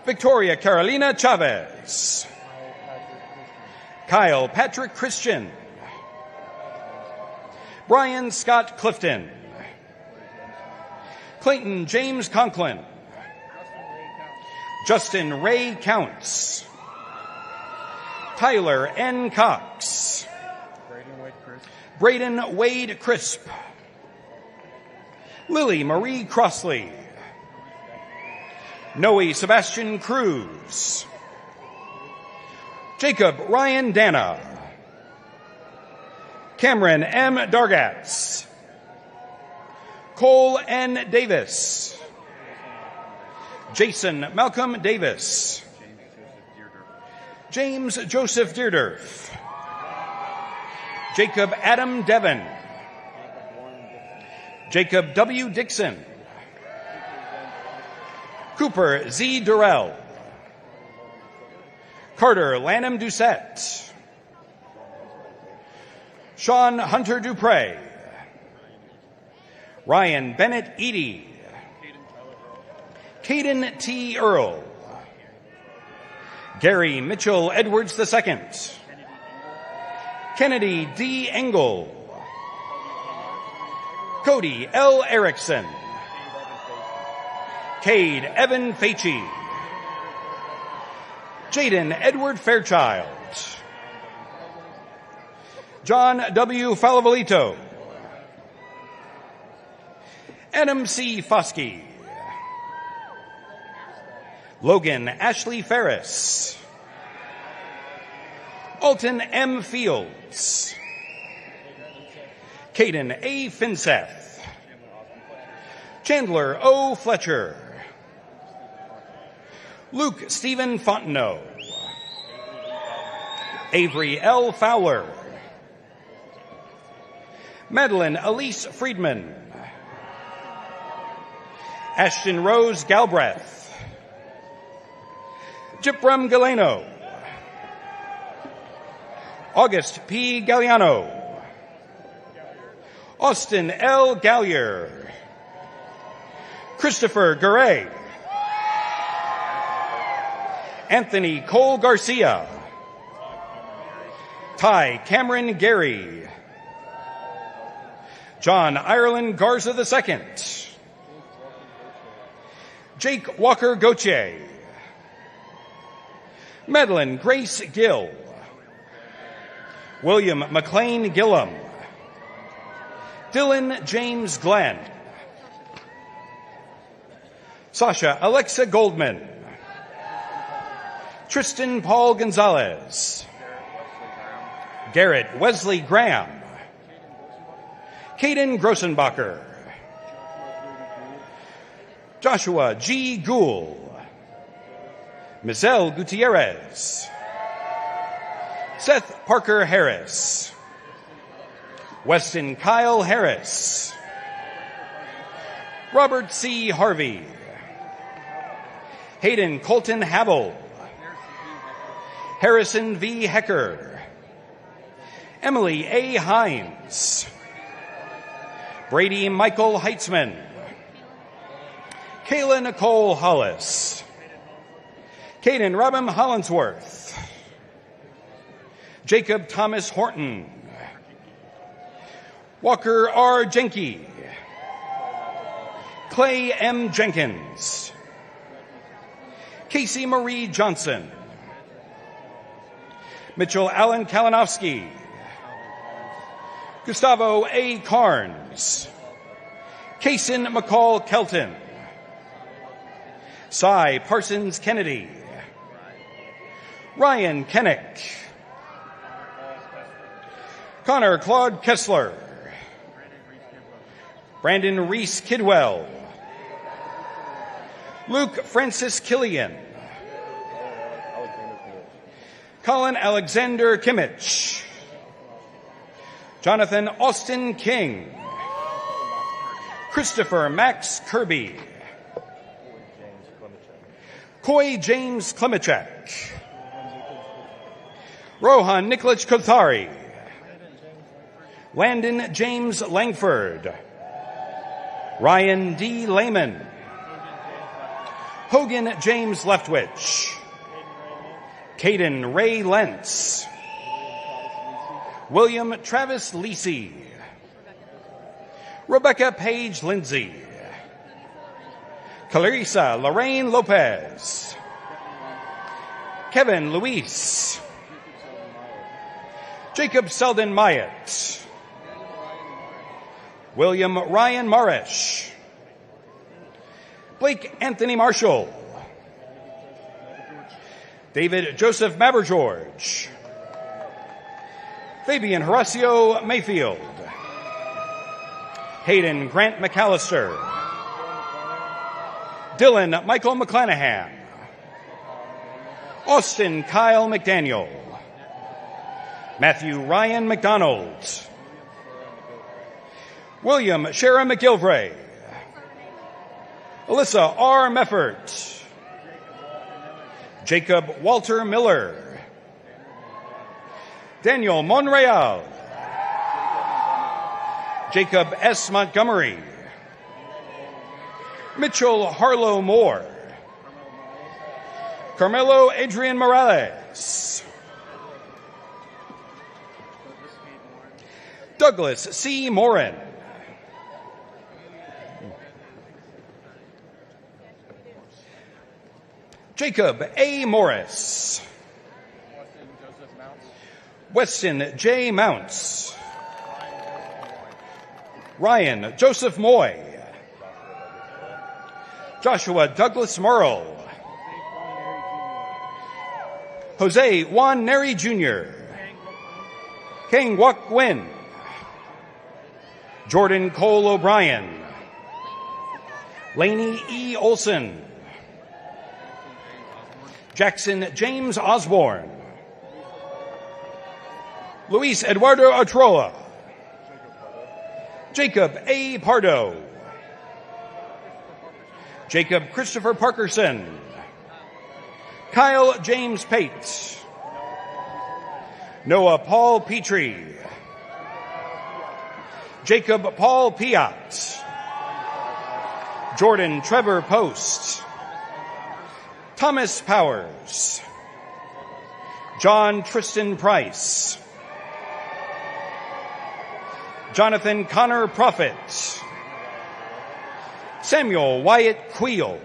Victoria Carolina Chavez. Kyle Patrick Christian. Brian Scott Clifton. Clayton James Conklin. Justin Ray Counts. Tyler N. Cox. Braden Wade Crisp. Lily Marie Crossley. Noe Sebastian Cruz. Jacob Ryan Dana. Cameron M. Dargatz. Cole N. Davis. Jason Malcolm Davis. James Joseph Deardorff. Jacob Adam Devon. Jacob W. Dixon. Cooper Z. Durrell. Carter Lanham Doucette. Sean Hunter Dupre. Ryan Bennett Eady. Caden T. Earl. Gary Mitchell Edwards II. Kennedy D. Engel. Cody L. Erickson. Cade Evan Facey. Jaden Edward Fairchild. John W. Falavolito. Adam C. Foskey. Logan Ashley Ferris. Alton M. Fields. Caden A. Finseth. Chandler O. Fletcher. Luke Stephen Fontenot. Avery L. Fowler. Madeline Elise Friedman. Ashton Rose Galbraith, Jipram Galeno, August P. Galliano, Austin L. Gallier, Christopher Garay, Anthony Cole Garcia, Ty Cameron Gary, John Ireland Garza II, Jake Walker Gauthier, Madeline Grace Gill, William McLean Gillum, Dylan James Glenn, Sasha Alexa Goldman, Tristan Paul Gonzalez, Garrett Wesley Graham, Caden Grossenbacher, Joshua G. Gould, Mizel Gutierrez, Seth Parker Harris, Weston Kyle Harris, Robert C. Harvey, Hayden Colton Havel, Harrison V. Hecker, Emily A. Hines, Brady Michael Heitzman, Kayla Nicole Hollis, Caden Robin Hollinsworth, Jacob Thomas Horton, Walker R. Jenke, Clay M. Jenkins, Casey Marie Johnson, Mitchell Allen Kalinowski, Gustavo A. Carnes, Kaysen McCall Kelton, Cy Parsons Kennedy, Ryan Kennick, Connor Claude Kessler, Brandon Reese Kidwell, Luke Francis Killian, Colin Alexander Kimmich, Jonathan Austin King, Christopher Max Kirby, Coy James Klimachek, Rohan Nikolic Kothari, Landon James Langford, Ryan D. Lehman, Hogan James Leftwich, Caden Ray Lentz, William Travis Lisi, Rebecca Page Lindsay, Clarissa Lorraine Lopez, Kevin Luis, Jacob Selden Myatt, William Ryan Marish, Blake Anthony Marshall, David Joseph Mabergeorge, Fabian Horacio Mayfield, Hayden Grant McAllister, Dylan Michael McClanahan, Austin Kyle McDaniel, Matthew Ryan McDonald, William Sharon McGilvray, Alyssa R. Meffert, Jacob Walter Miller, Daniel Monreal, Jacob S. Montgomery, Mitchell Harlow Moore, Carmelo Adrian Morales, Douglas C. Morin, Jacob A. Morris, Weston J. Mounts, Ryan Joseph Moy, Joshua Douglas Merle, Jose Juan Neri Jr., Kang Wuk Win, Jordan Cole O'Brien, Laney E. Olson, Jackson James Osborne, Luis Eduardo Otroa, Jacob A. Pardo, Jacob Christopher Parkerson. Kyle James Pate. Noah Paul Petrie. Jacob Paul Piat. Jordan Trevor Post. Thomas Powers. John Tristan Price. Jonathan Connor Prophet. Samuel Wyatt Queel.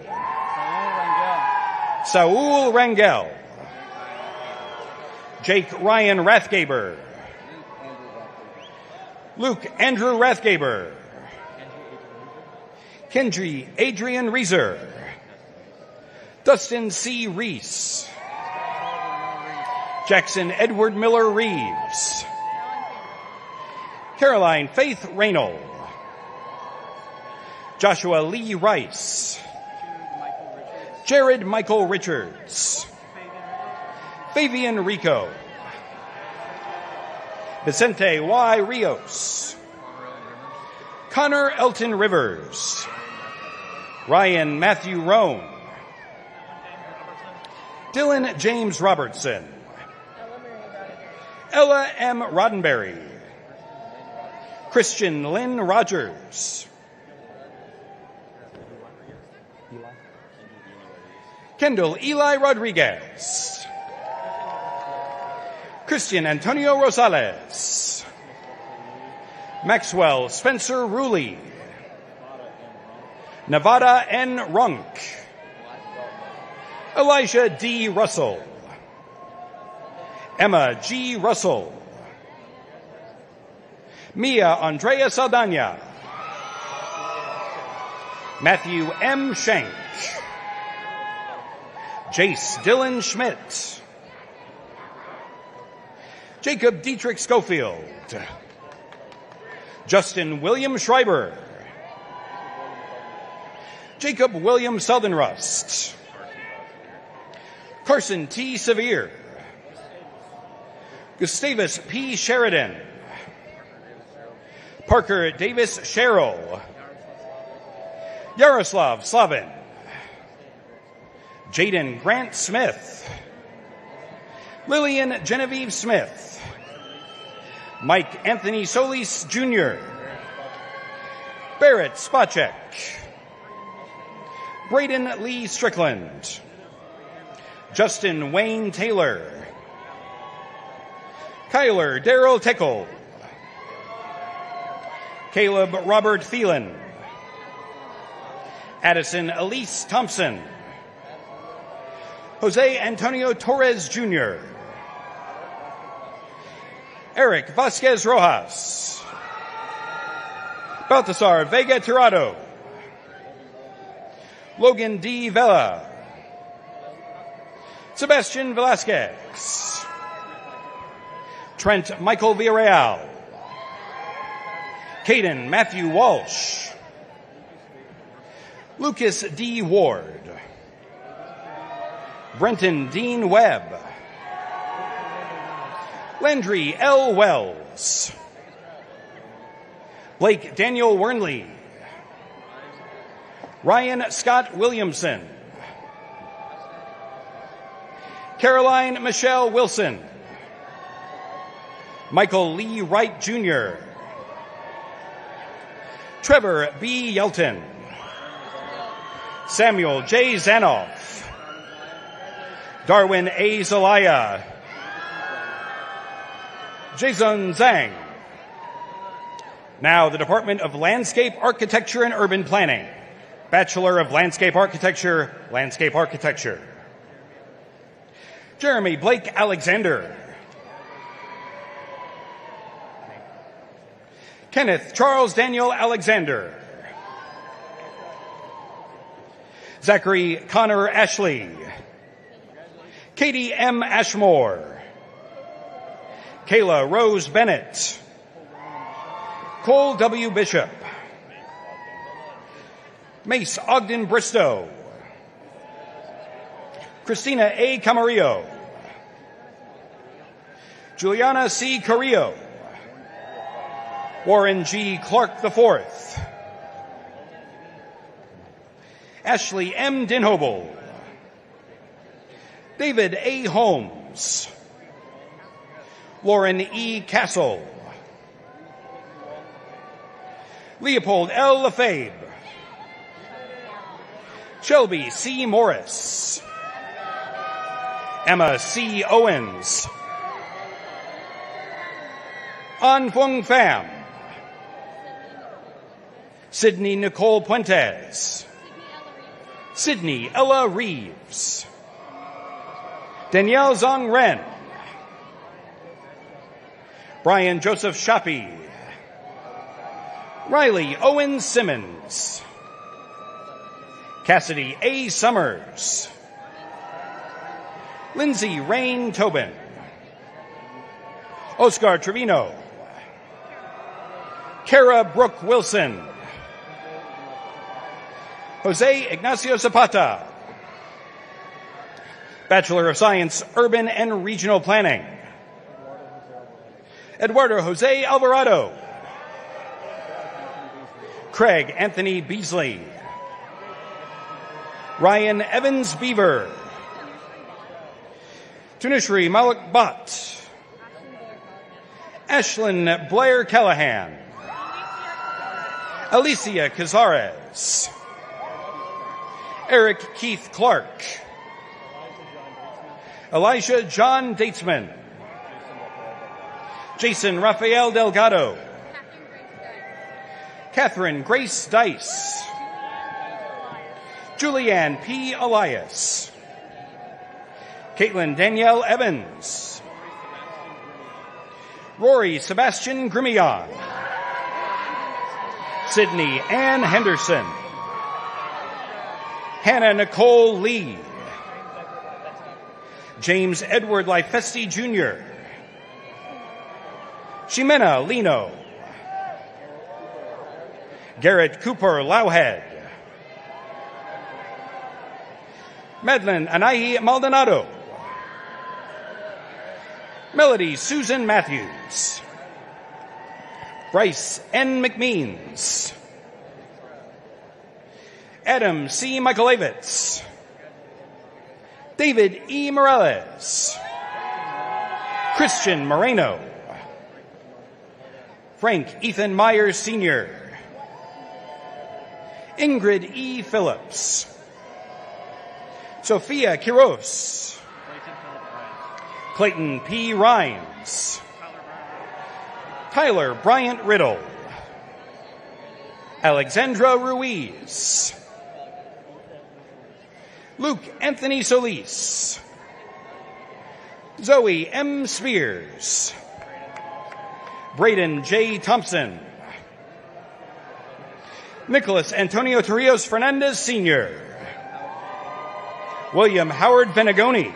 Saul Rangel. Jake Ryan Rathgaber. Luke Andrew Rathgaber. Kendry Adrian Reeser. Dustin C. Reese. Jackson Edward Miller Reeves. Caroline Faith Reynolds. Joshua Lee Rice. Jared Michael Richards. Fabian Rico. Vicente Y. Rios. Connor Elton Rivers. Ryan Matthew Roan. Dylan James Robertson. Ella M. Roddenberry. Christian Lynn Rogers. Kendall Eli Rodriguez. Christian Antonio Rosales. Maxwell Spencer Ruley. Nevada N. Runk. Elijah D. Russell. Emma G. Russell. Mia Andrea Saldana. Matthew M. Schenk. Jace Dylan Schmidt. Jacob Dietrich Schofield. Justin William Schreiber. Jacob William Southernrust. Carson T. Sevier. Gustavus P. Sheridan. Parker Davis Sherrill. Yaroslav Slavin. Jaden Grant Smith. Lillian Genevieve Smith. Mike Anthony Solis Jr. Barrett Spacek. Braden Lee Strickland. Justin Wayne Taylor. Kyler Darrell Tickle. Caleb Robert Thielen. Addison Elise Thompson. Jose Antonio Torres Jr. Eric Vasquez Rojas. Baltasar Vega Tirado. Logan D. Vela. Sebastian Velasquez. Trent Michael Villarreal. Caden Matthew Walsh. Lucas D. Ward. Brenton Dean Webb. Landry L. Wells. Blake Daniel Wernley. Ryan Scott Williamson. Caroline Michelle Wilson. Michael Lee Wright Jr. Trevor B. Yelton. Samuel J. Zanoff. Darwin A. Zelaya. Jason Zhang. Now the Department of Landscape Architecture and Urban Planning. Bachelor of Landscape Architecture, Landscape Architecture. Jeremy Blake Alexander. Kenneth Charles Daniel Alexander. Zachary Connor Ashley. Katie M. Ashmore. Kayla Rose Bennett. Cole W. Bishop. Mace Ogden Bristow. Christina A. Camarillo. Juliana C. Carrillo. Warren G. Clark IV. Ashley M. Dinhobel, David A. Holmes, Lauren E. Castle, Leopold L. Lefebvre, Shelby C. Morris, Emma C. Owens, An Fung Pham, Sydney Nicole Puentes, Sydney Ella Reeves, Danielle Zong Ren, Brian Joseph Shapi, Riley Owen Simmons, Cassidy A. Summers, Lindsay Rain Tobin, Oscar Trevino, Kara Brooke Wilson, Jose Ignacio Zapata, Bachelor of Science, Urban and Regional Planning, Eduardo Jose Alvarado, Craig Anthony Beasley, Ryan Evans Beaver, Tunishri Malik Bhatt, Ashlyn Blair Callahan, Alicia Cazares, Eric Keith Clark, Elijah John Datesman, Jason Rafael Delgado, Catherine Grace Dice, Julianne P. Elias, Caitlin Danielle Evans, Rory Sebastian Grimion, Sydney Ann Henderson, Hannah Nicole Lee, James Edward Lifesti Jr., Ximena Lino, Garrett Cooper Lowhead, Madeline Anahi Maldonado, Melody Susan Matthews, Bryce N. McMeans, Adam C. Michaelevitz, David E. Morales, Christian Moreno, Frank Ethan Myers Sr., Ingrid E. Phillips, Sophia Quiros, Clayton P. Rhymes, Tyler Bryant Riddle, Alexandra Ruiz, Luke Anthony Solis, Zoe M. Spears, Braden J. Thompson, Nicholas Antonio Torrijos Fernandez Sr., William Howard Venegoni,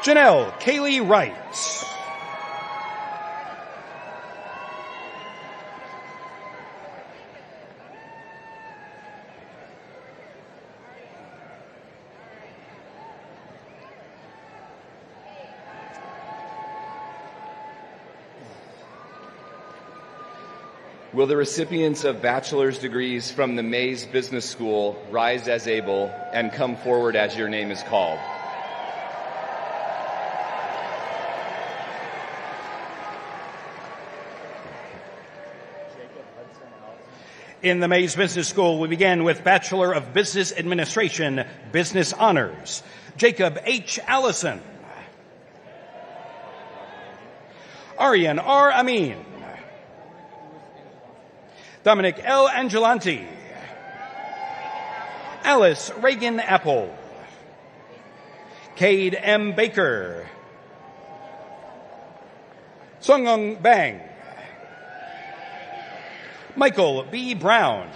Janelle Kaylee Wright, Will the recipients of bachelor's degrees from the Mays Business School rise as able and come forward as your name is called? In the Mays Business School, we begin with Bachelor of Business Administration, Business Honors, Jacob H. Allison, Aryan R. Amin, Dominic L. Angelanti, Alice Reagan Apple, Cade M. Baker, Songung Bang, Michael B. Brown,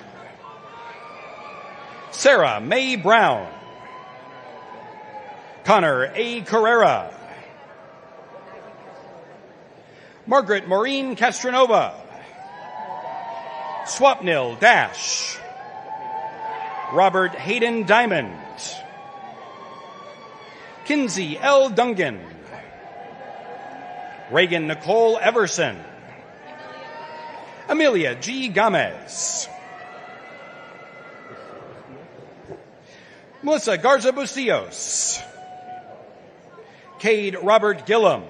Sarah Mae Brown, Connor A. Carrera, Margaret Maureen Castronova, Swapnil Dash, Robert Hayden Diamond, Kinsey L. Dungan, Reagan Nicole Everson, Amelia G. Gomez, Melissa Garza Bustillos. Cade Robert Gillum.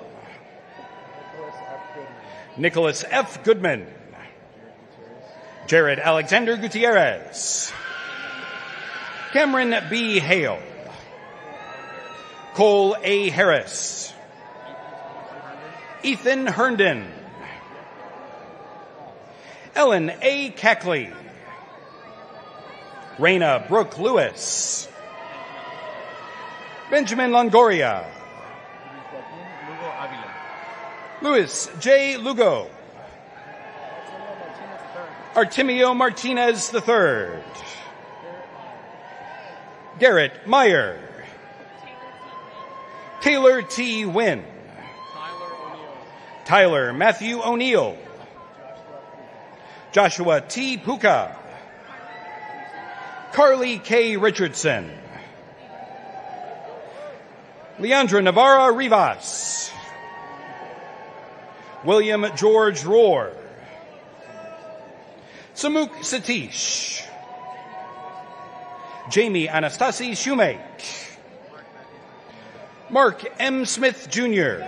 Nicholas F. Goodman. Jared Alexander Gutierrez. Cameron B. Hale. Cole A. Harris. Ethan Herndon. Ellen A. Cackley. Raina Brooke Lewis. Benjamin Longoria. Luis J. Lugo. Artemio Martinez III. Garrett Meyer. Taylor T. Wynn. Tyler Matthew O'Neill. Joshua T. Puka. Carly K. Richardson. Leandra Navarra Rivas. William George Rohr. Samuk Satish. Jamie Anastasi Shumake. Mark M. Smith Jr.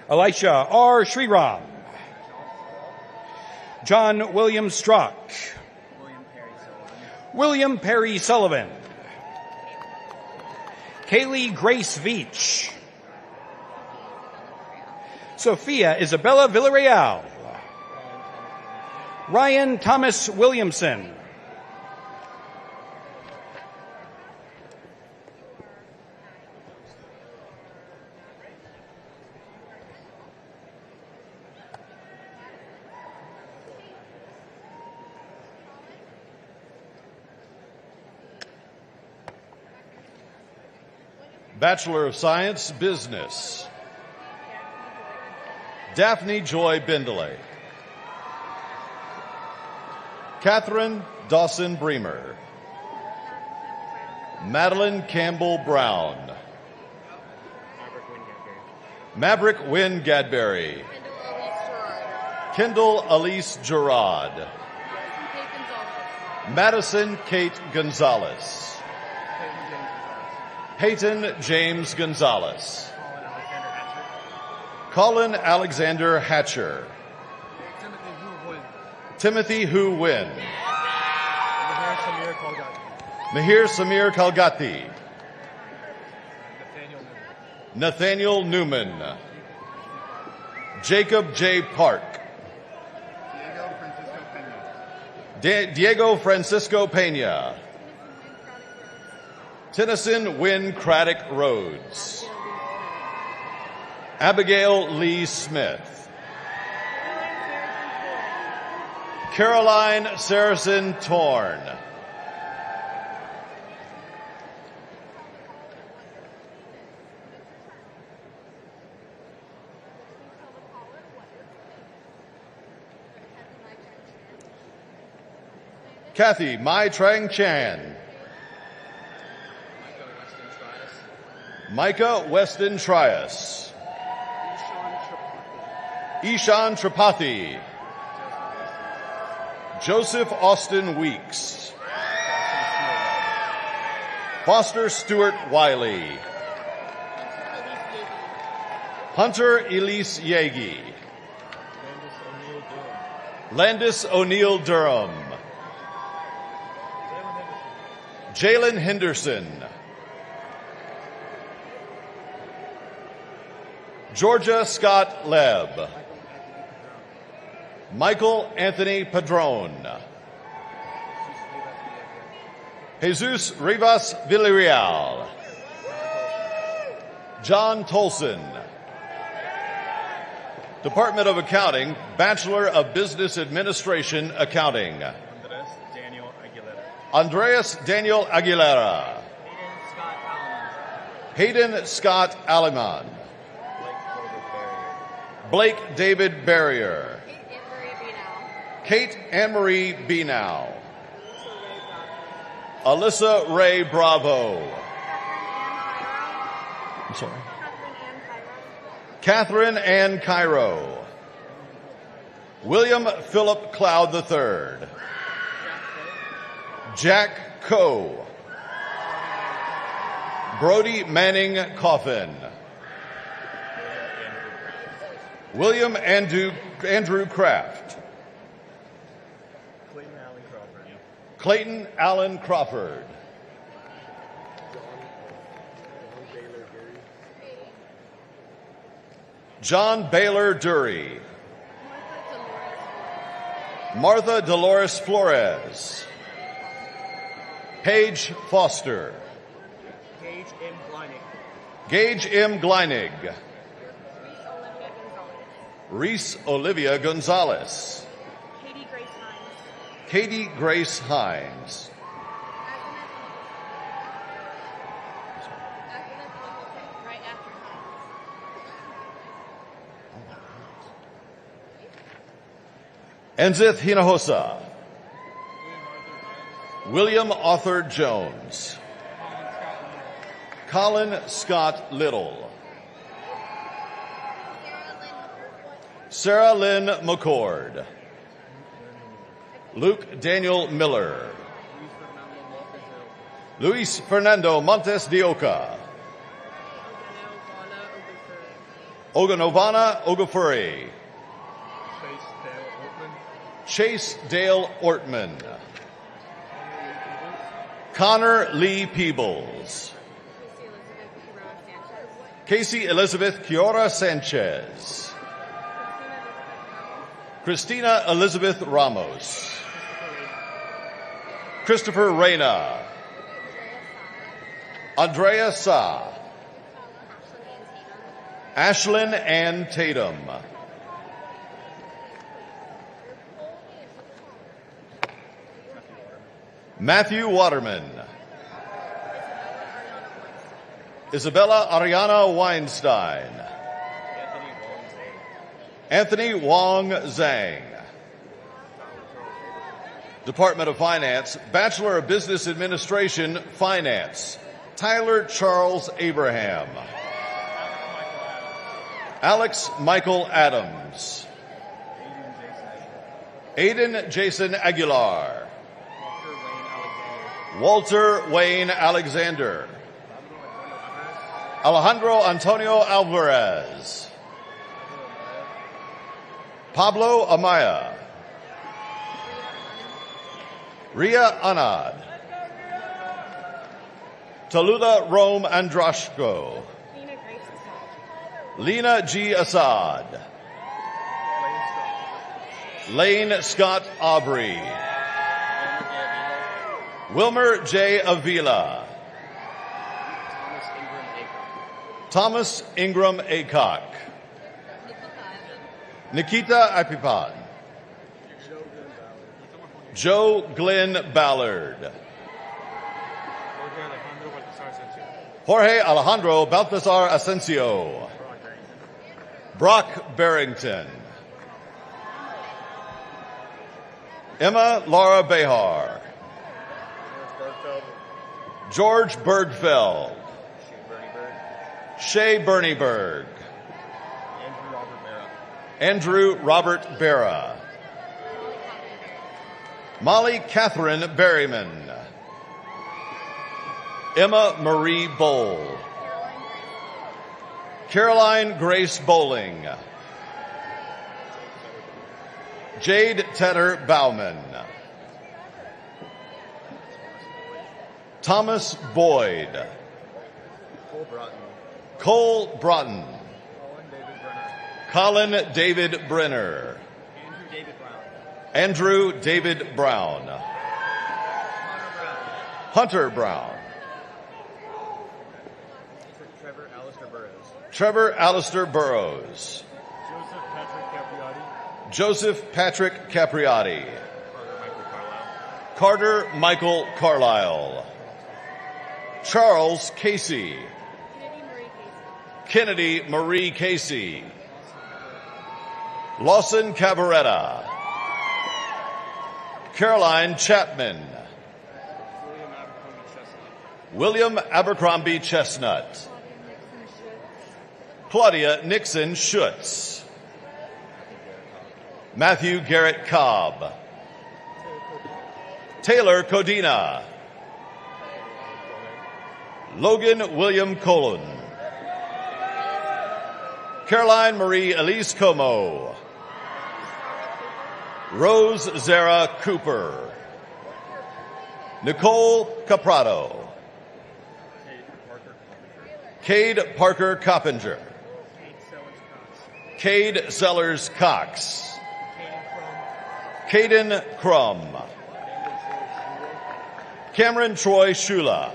Elisha R. Shriram. John William Strock. William Perry Sullivan. Kaylee Grace Veach. Sophia Isabella Villarreal. Ryan Thomas Williamson. Bachelor of Science, Business. Daphne Joy Bindley. Catherine Dawson Bremer. Madeline Campbell Brown. Maverick Wynn Gadberry. Kendall Elise Gerard. Madison Kate Gonzalez. Peyton James Gonzalez. Colin Alexander Hatcher. Timothy Hu Wynn. Mahir Samir Kalgati. Nathaniel Newman. Jacob J. Park. Diego Francisco Pena. Tennyson Wynn Craddock Rhodes. Abigail Lee Smith. Caroline Saracen Torn. Kathy Mai Trang Chan. Micah Weston Trias. Ishan Tripathi. Joseph Austin Weeks. Foster Stewart Wiley. Hunter Elise Yagi. Landis O'Neill Durham. Jalen Henderson. Georgia Scott Lebb. Michael Anthony Padron. Jesus Rivas Villarreal. John Tolson. Department of Accounting, Bachelor of Business Administration, Accounting. Andreas Daniel Aguilera. Hayden Scott Alleman. Blake David Barrier. Kate Anne-Marie Beanow. Alyssa Ray Bravo. I'm sorry. Catherine Ann Cairo. William Philip Cloud III. Jack Coe. Brody Manning Coffin. William Andrew Kraft. Clayton Allen Crawford. John Baylor Dury. Martha Dolores Flores. Paige Foster. Gage M. Gleinig. Reese Olivia Gonzalez. Katie Grace Hines. Enzith Hinojosa. William Arthur Jones. Colin Scott Little. Sarah Lynn McCord. Luke Daniel Miller. Luis Fernando Montes de Oca. Oganovana Ogafuri. Chase Dale Ortman. Connor Lee Peebles. Casey Elizabeth Kiora Sanchez. Christina Elizabeth Ramos. Christopher Reyna. Andrea Sa. Ashlyn Ann Tatum. Matthew Waterman. Isabella Ariana Weinstein. Anthony Wong Zhang. Department of Finance, Bachelor of Business Administration, Finance, Tyler Charles Abraham. Alex Michael Adams. Aiden Jason Aguilar. Walter Wayne Alexander. Alejandro Antonio Alvarez. Pablo Amaya. Ria Anad. Tallulah Rome Andrashko. Lena G. Assad. Lane Scott Aubrey. Wilmer J. Avila. Thomas Ingram Acock. Nikita Apipan. Joe Glenn Ballard. Jorge Alejandro Balthazar Asensio. Brock Barrington. Emma Laura Behar. George Bergfeld. Shay Bernieberg. Andrew Robert Barra. Molly Catherine Berryman. Emma Marie Bowl. Caroline Grace Bowling. Jade Tedder Bauman. Thomas Boyd. Cole Broughton. Colin David Brenner. Andrew David Brown. Hunter Brown. Trevor Alistair Burrows. Joseph Patrick Capriati. Carter Michael Carlisle. Charles Casey. Kennedy Marie Casey. Lawson Cabaretta. Caroline Chapman. William Abercrombie Chestnut. Claudia Nixon Schutz. Matthew Garrett Cobb. Taylor Codina. Logan William Colon. Caroline Marie Elise Como. Rose Zara Cooper. Nicole Caprado. Cade Parker Coppinger. Cade Sellers Cox. Caden Crum. Cameron Troy Shula.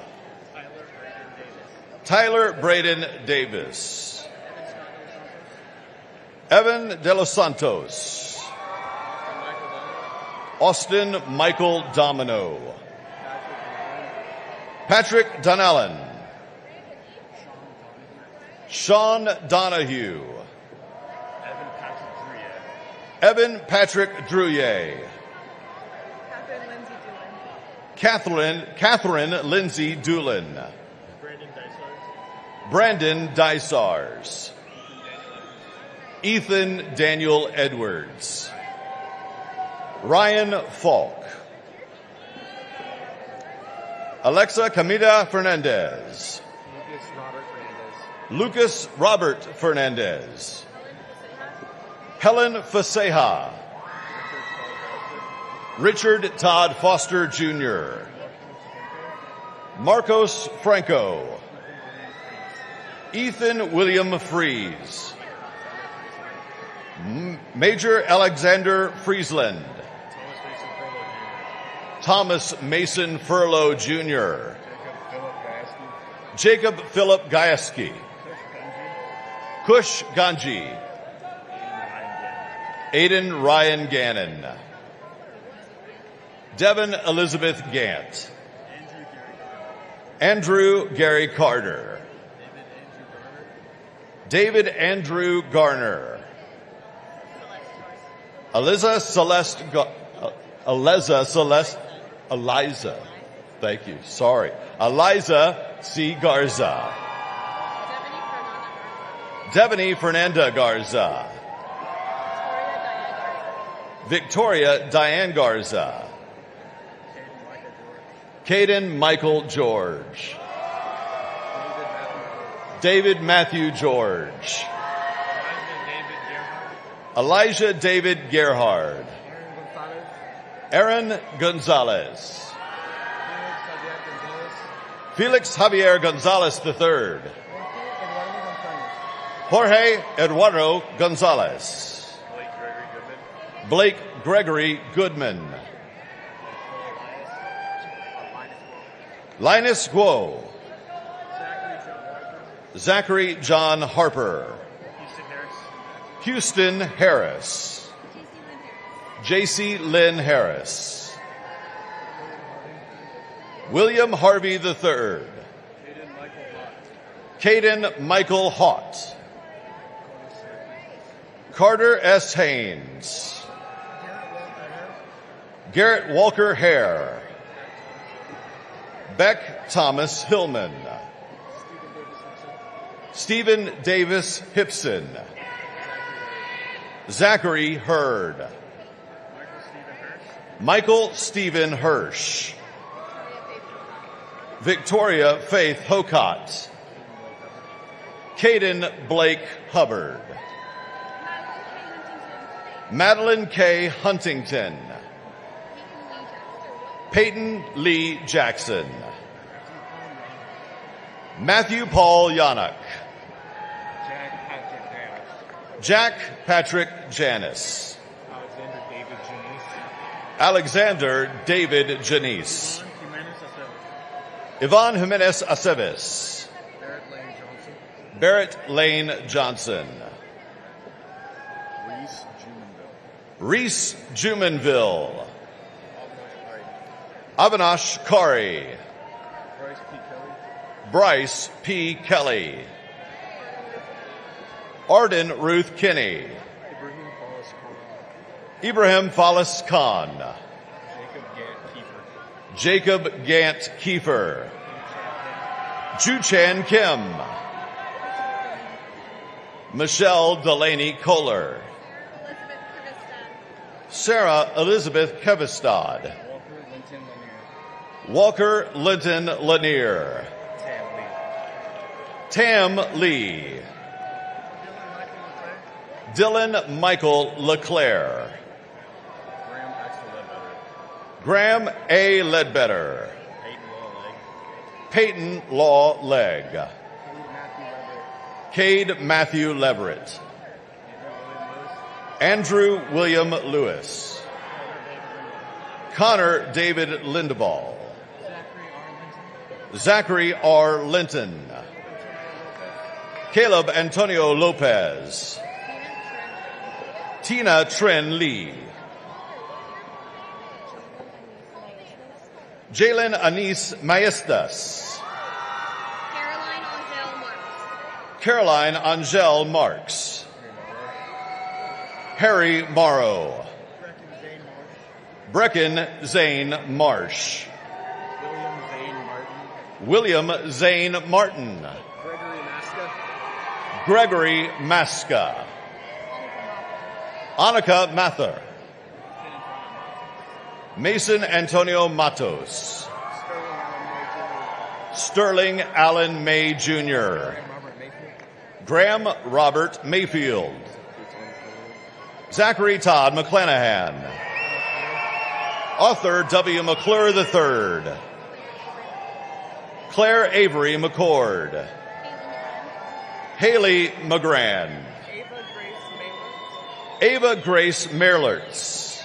Tyler Braden Davis. Evan De Los Santos. Austin Michael Domino. Patrick Donnellan. Sean Donahue. Evan Patrick Druye. Catherine Lindsay Doolin. Brandon Dysars. Ethan Daniel Edwards. Ryan Falk. Alexa Camila Fernandez. Lucas Robert Fernandez. Helen Faseha. Richard Todd Foster Jr. Marcos Franco. Ethan William Fries. Major Alexander Friesland. Thomas Mason Furlow Jr. Jacob Philip Gajewski. Kush Ganji. Aiden Ryan Gannon. Devin Elizabeth Gant. Andrew Gary Carter. David Andrew Garner. Eliza Celeste Eliza. Thank you. Sorry. Eliza C. Garza. Devony Fernanda Garza. Victoria Diane Garza. Caden Michael George. David Matthew George. Elijah David Gerhard. Aaron Gonzalez. Felix Javier Gonzalez III. Jorge Eduardo Gonzalez. Blake Gregory Goodman. Linus Guo. Zachary John Harper. Houston Harris. J.C. Lynn Harris. William Harvey III. Caden Michael Haught. Carter S. Haynes. Garrett Walker Hare. Beck Thomas Hillman. Stephen Davis Hipson. Zachary Hurd. Michael Stephen Hirsch. Victoria Faith Hocott. Caden Blake Hubbard. Madeline K. Huntington. Peyton Lee Jackson. Matthew Paul Yannick. Jack Patrick Janis. Alexander David Janice. Yvonne Jimenez Aceves. Barrett Lane Johnson. Reese Jumanville. Avinash Kari. Bryce P. Kelly. Arden Ruth Kinney. Ibrahim Fallis Khan. Jacob Gant Kiefer. Ju-Chan Kim. Michelle Delaney Kohler. Sarah Elizabeth Kevistad. Walker Linton Lanier. Tam Lee. Dylan Michael LeClaire. Graham A. Ledbetter. Peyton Law Legg. Cade Matthew Leverett. Andrew William Lewis. Connor David Lindeball. Zachary R. Linton. Caleb Antonio Lopez. Tina Tren Lee. Jalen Anise Maestas. Caroline Angel Marks. Harry Morrow. Brecken Zane Marsh. William Zane Martin. Gregory Masca. Annika Mather. Mason Antonio Matos. Sterling Allen May Jr. Graham Robert Mayfield. Zachary Todd McClanahan. Arthur W. McClure III. Claire Avery McCord. Haley McGran. Ava Grace Merlertz.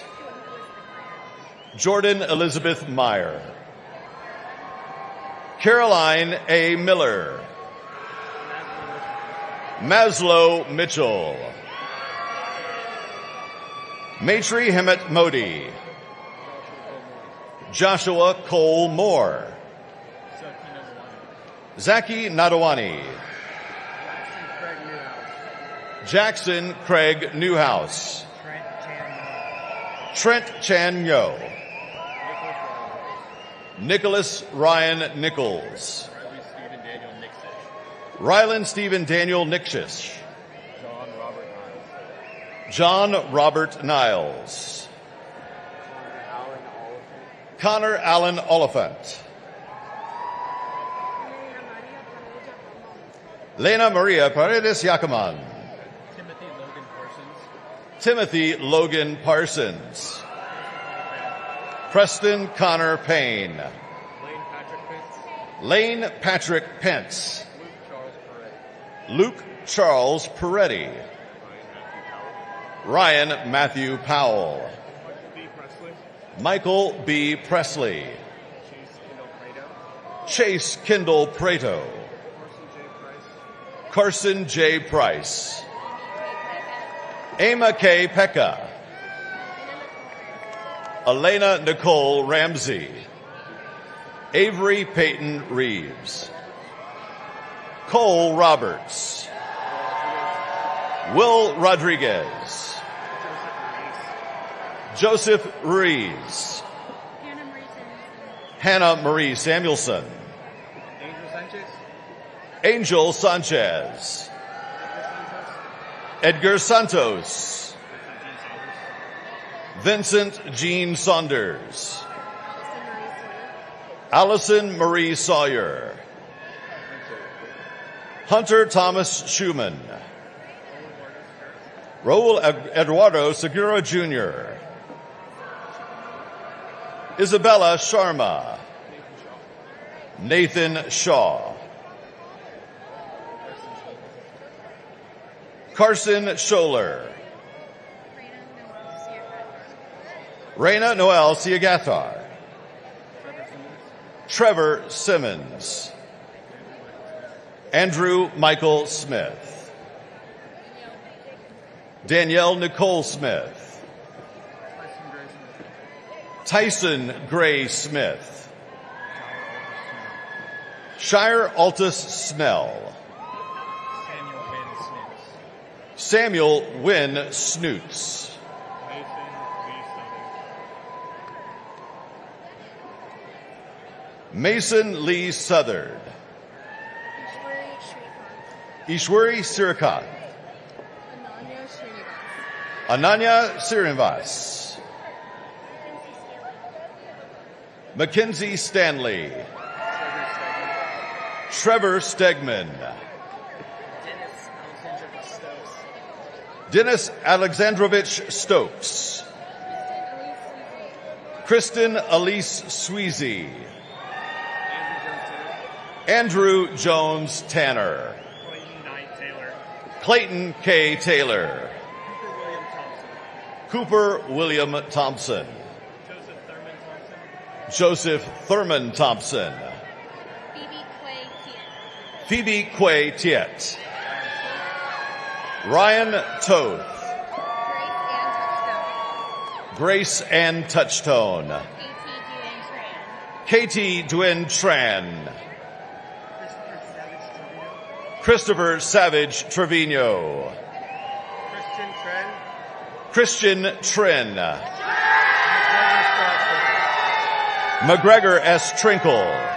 Jordan Elizabeth Meyer. Caroline A. Miller. Maslow Mitchell. Matri Hemet Modi. Joshua Cole Moore. Zaki Nadawani. Jackson Craig Newhouse. Trent Chan Yo. Nicholas Ryan Nichols. Rylan Stephen Daniel Nixish. John Robert Niles. Connor Allen Oliphant. Lena Maria Paredes Yacaman. Timothy Logan Parsons. Preston Connor Payne. Lane Patrick Pence. Luke Charles Peretti. Ryan Matthew Powell. Michael B. Presley. Chase Kendall Prato. Carson J. Price. Emma K. Pekka. Elena Nicole Ramsey. Avery Peyton Reeves. Cole Roberts. Will Rodriguez. Joseph Ruiz. Hannah Marie Samuelson. Angel Sanchez. Edgar Santos. Vincent Jean Saunders. Allison Marie Sawyer. Hunter Thomas Schumann. Raul Eduardo Segura Jr. Isabella Sharma. Nathan Shaw. Carson Scholler. Reina Noel Siagathar. Trevor Simmons. Andrew Michael Smith. Danielle Nicole Smith. Tyson Gray Smith. Shire Altus Snell. Samuel Wynn Snoots. Mason Lee Southard. Ishwari Sirikat. Ananya Srinivas. Mackenzie Stanley. Trevor Stegman. Dennis Alexandrovich Stokes. Kristen Elise Sweezy. Andrew Jones Tanner. Clayton K. Taylor. Cooper William Thompson. Joseph Thurman Thompson. Phoebe Quay Tiet. Ryan Toth. Grace Ann Touchtone. Katie Dwayne Tran. Christopher Savage Trevino. Christian Tren. McGregor S. Trinkle.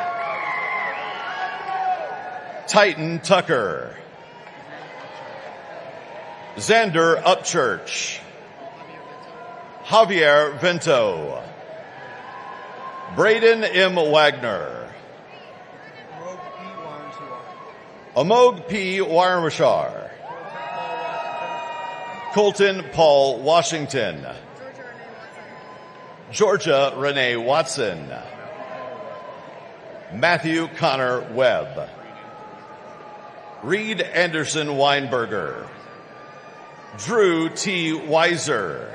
Titan Tucker. Xander Upchurch. Javier Vento. Braden M. Wagner. Amog P. Warmashar. Colton Paul Washington. Georgia Renee Watson. Matthew Connor Webb. Reed Anderson Weinberger. Drew T. Weiser.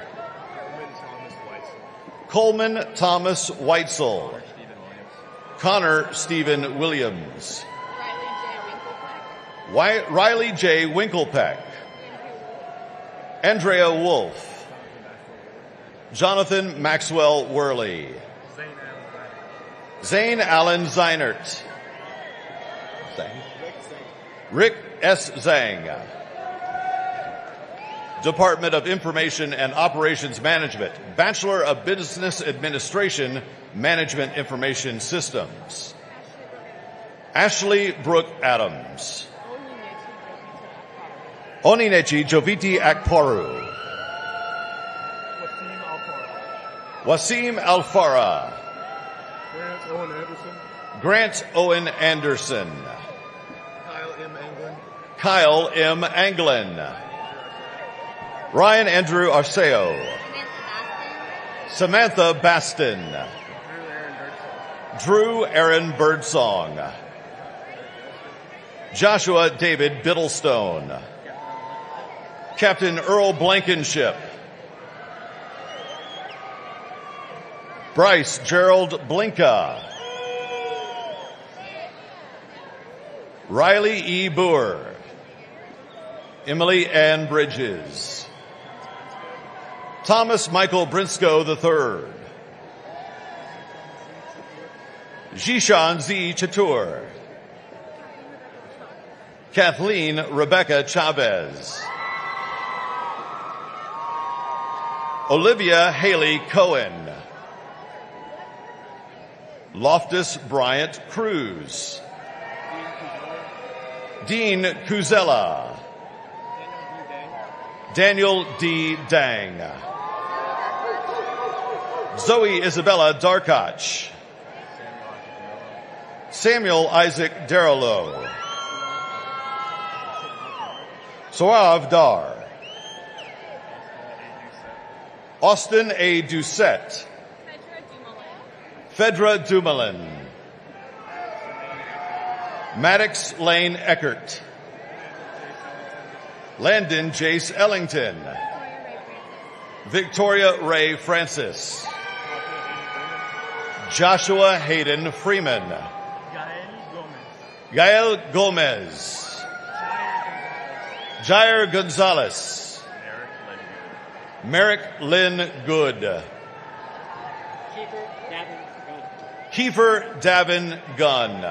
Coleman Thomas Weitzel. Connor Stephen Williams. Riley J. Winklepeck. Andrea Wolf. Jonathan Maxwell Worley. Zane Allen Zeinert. Rick S. Zhang. Department of Information and Operations Management, Bachelor of Business Administration, Management Information Systems. Ashley Brooke Adams. Oninechi Joviti Akporu. Wasim Alfara. Grant Owen Anderson. Kyle M. Anglin. Ryan Andrew Arceo. Samantha Baston. Drew Aaron Birdsong. Joshua David Biddlestone. Captain Earl Blankenship. Bryce Gerald Blinka. Riley E. Boer. Emily Ann Bridges. Thomas Michael Briscoe III. Jishan Z. Chatur. Kathleen Rebecca Chavez. Olivia Haley Cohen. Loftus Bryant Cruz. Dean Kuzella. Daniel D. Dang. Zoe Isabella Darkach. Samuel Isaac Darlow. Soav Dar. Austin A. Doucette. Fedra Dumoulin. Maddox Lane Eckert. Landon Jace Ellington. Victoria Ray Francis. Joshua Hayden Freeman. Gael Gomez. Jair Gonzalez. Merrick Lynn Good. Kiefer Davin Gunn.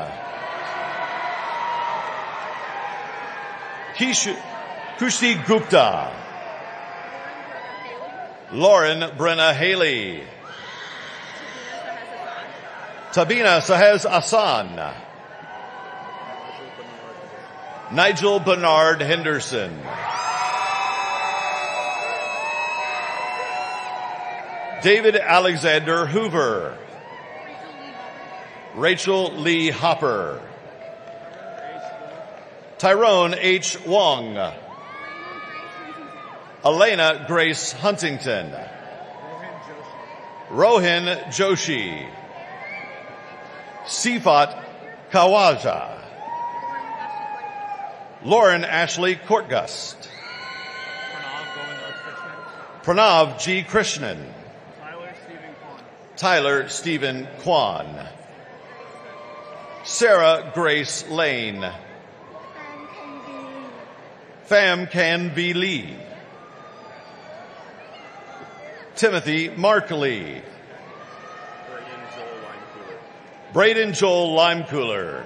Kushti Gupta. Lauren Brenna Haley. Tabina Sahez Asan. Nigel Bernard Henderson. David Alexander Hoover. Rachel Lee Hopper. Tyrone H. Wong. Elena Grace Huntington. Rohin Joshi. Sifat Kawaja. Lauren Ashley Courtgust. Pranav G. Krishnan. Tyler Stephen Kwan. Sarah Grace Lane. Pham Can V. Lee. Timothy Mark Lee. Braden Joel Limecooler.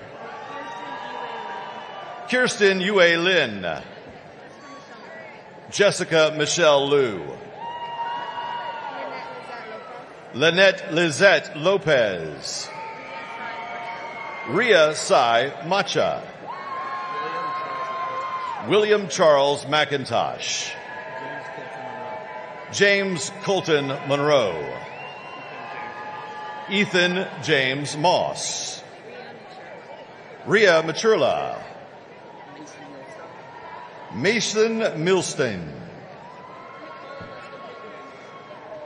Kirsten Yue Lin. Jessica Michelle Liu. Lynette Lizette Lopez. Ria Sai Macha. William Charles McIntosh. James Colton Monroe. Ethan James Moss. Ria Maturla. Mason Milstein.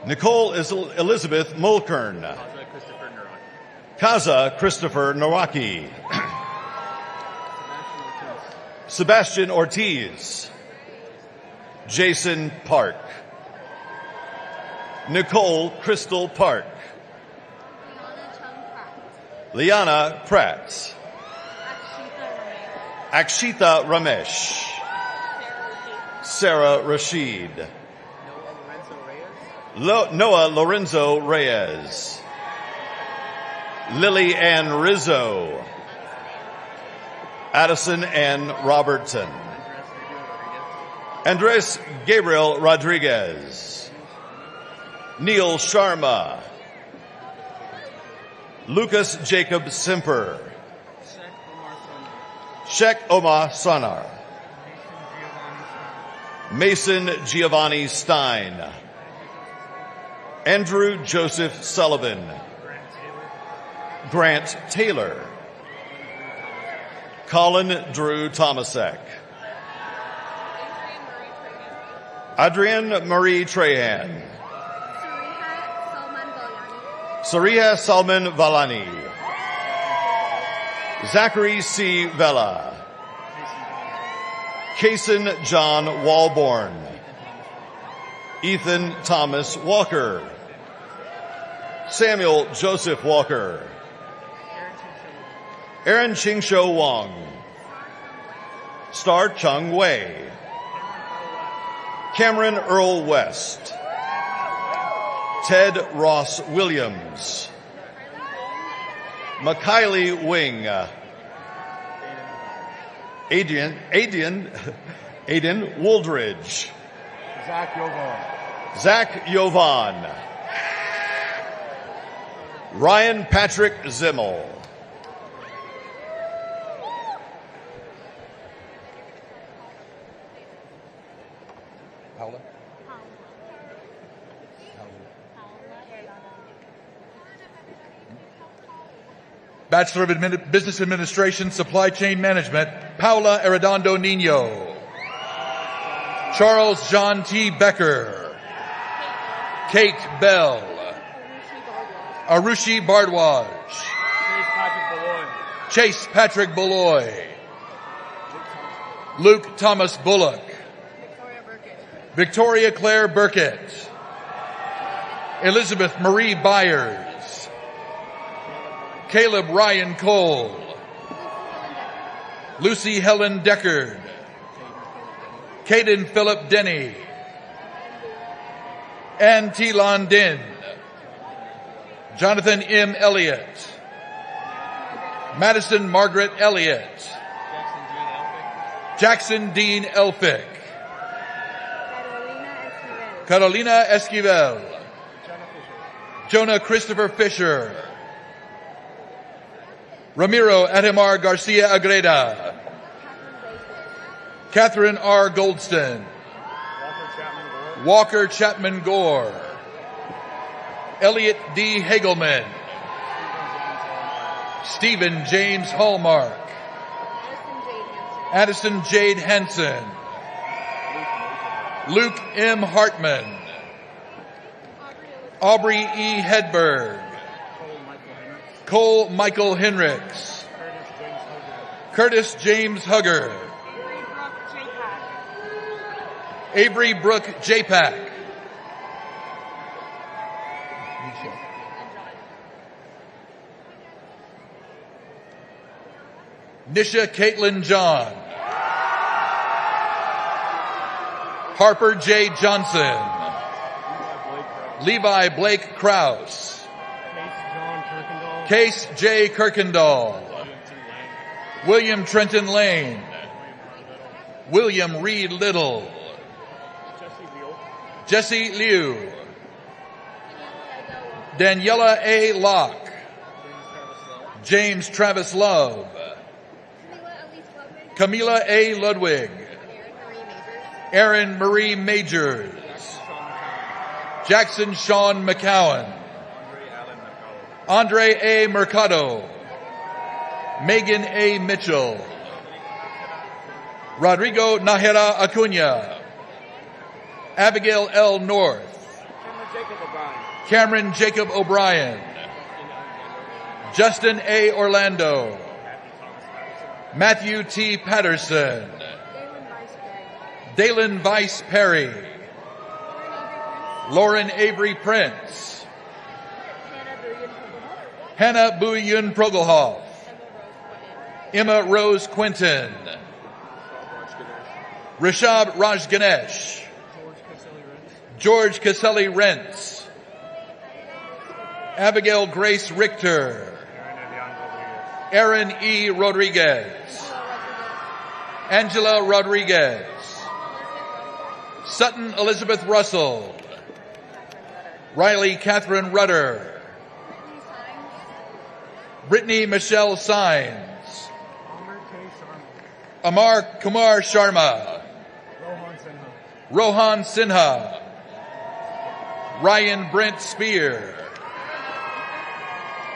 Nicole Elizabeth Mulkern. Kaza Christopher Nawaki. Sebastian Ortiz. Jason Park. Nicole Crystal Park. Liana Pratt. Akshita Ramesh. Sarah Rashid. Noah Lorenzo Reyes. Lily Ann Rizzo. Addison Ann Robertson. Andres Gabriel Rodriguez. Neil Sharma. Lucas Jacob Simper. Sheikh Omar Sanar. Mason Giovanni Stein. Andrew Joseph Sullivan. Grant Taylor. Colin Drew Tomasek. Adrienne Marie Trahan. Sariha Salman Valani. Zachary C. Vela. Kason John Walborn. Ethan Thomas Walker. Samuel Joseph Walker. Aaron Chingsho Wong. Star Chung Wei. Cameron Earl West. Ted Ross Williams. McKiley Wing. Aiden Wooldridge. Zach Yovan. Ryan Patrick Zimmel. Paula? Bachelor of Business Administration, Supply Chain Management, Paula Arredondo Nino. Charles John T. Becker. Kate Bell. Arushi Bardwaj. Chase Patrick Beloy. Luke Thomas Bullock. Victoria Claire Burkett. Elizabeth Marie Byers. Caleb Ryan Cole. Lucy Helen Deckard. Caden Philip Denny. Ann Telon Din. Jonathan M. Elliott. Madison Margaret Elliott. Jackson Dean Elphick. Carolina Esquivel. Jonah Christopher Fisher. Ramiro Ademar Garcia Agreda. Catherine R. Goldston. Walker Chapman Gore. Elliot D. Hagelman. Stephen James Hallmark. Luke M. Hartman. Aubrey E. Hedberg. Cole Michael Henricks. Curtis James Hugger. Avery Brooke J-Pack. Nisha Caitlin John. Harper J. Johnson. Levi Blake Krause. Case J. Kirkendall. William Trenton Lane. William Reed Little. Jesse Liu. Daniela A. Locke. James Travis Love. Camila A. Ludwig. Erin Marie Majors. Jackson Sean McCowan. Andre A. Mercado. Megan A. Mitchell. Rodrigo Nahera Acuna. Abigail L. North. Cameron Jacob O'Brien. Justin A. Orlando. Matthew T. Patterson. Dalen Vice Perry. Lauren Avery Prince. Hannah Buyun Progelhoff. Emma Rose Quinton. Rishab Raj Ganesh. George Caselli Rentz. Abigail Grace Richter. Aaron E. Rodriguez. Angela Rodriguez. Sutton Elizabeth Russell. Riley Catherine Rudder. Brittany Michelle Sines. Amar Kumar Sharma. Rohan Sinha. Ryan Brent Spear.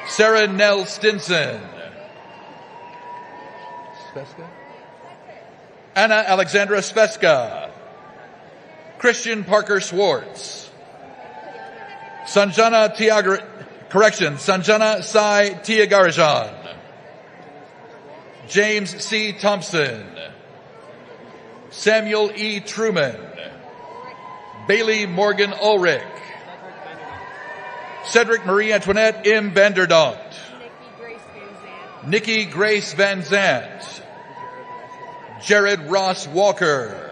Sarah Nell Stinson. Anna Alexandra Sveska. Christian Parker Swartz. Sanjana Sai Tiagarajan. James C. Thompson. Samuel E. Truman. Bailey Morgan Ulrich. Cedric Marie Antoinette M. Vanderdonk. Nikki Grace Van Zant. Jared Ross Walker.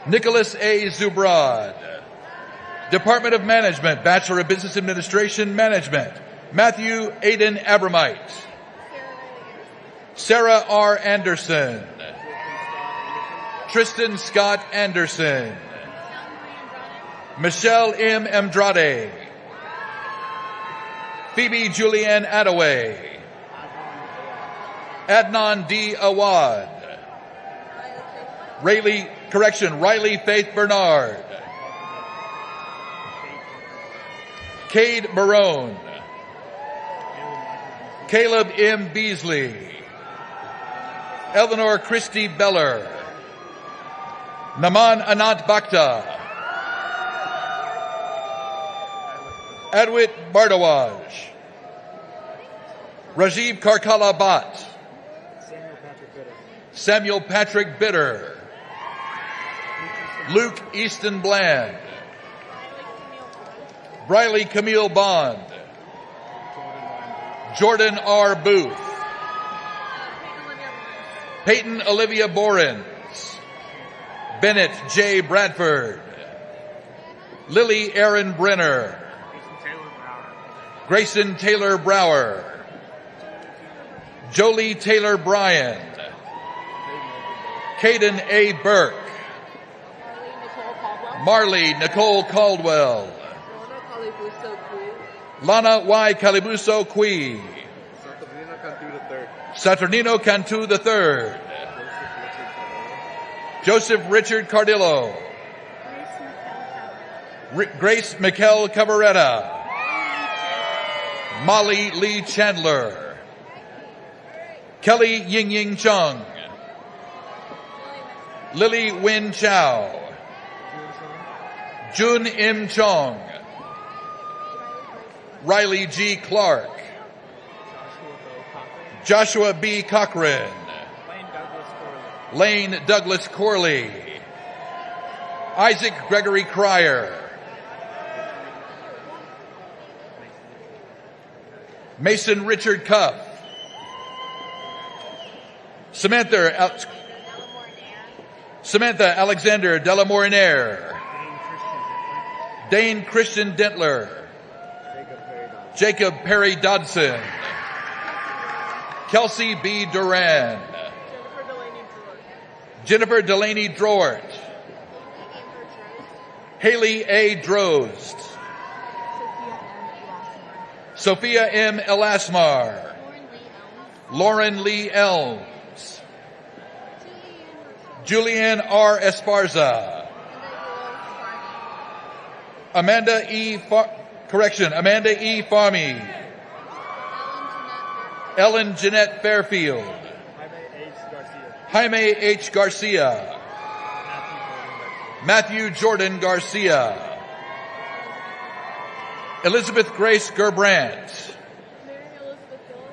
Nicholas A. Zubrod. Department of Management, Bachelor of Business Administration Management, Matthew Aiden Abramite. Sarah R. Anderson. Tristan Scott Anderson. Michelle M. Andrade. Phoebe Julianne Attaway. Adnan D. Awad. Riley Faith Bernard. Cade Barone. Caleb M. Beasley. Eleanor Christie Beller. Naman Anant Bakhta. Adwit Bardawaj. Rajiv Karkala Bhatt. Samuel Patrick Bitter. Luke Easton Bland. Briley Camille Bond. Jordan R. Booth. Peyton Olivia Borens. Bennett J. Bradford. Lily Aaron Brenner. Grayson Taylor Brower. Jolie Taylor Bryan. Caden A. Burke. Marley Nicole Caldwell. Lana Y. Calibuso Cui. Saturnino Cantu III. Joseph Richard Cardillo. Grace Mikkel Cabaretta. Molly Lee Chandler. Kelly Ying Ying Chung. Lily Win Chow. Jun Im Chong. Riley G. Clark. Joshua B. Cochran. Lane Douglas Corley. Isaac Gregory Cryer. Mason Richard Cuff. Samantha Alexander Delamorinaire. Dane Christian Dentler. Jacob Perry Dodson. Kelsey B. Duran. Jennifer Delaney Drort. Haley A. Drozd. Sophia M. Elasmar. Lauren Lee Elms. Julianne R. Esparza. Amanda E. Farmy. Ellen Jeanette Fairfield. Jaime H. Garcia. Matthew Jordan Garcia. Elizabeth Grace Gerbrandt.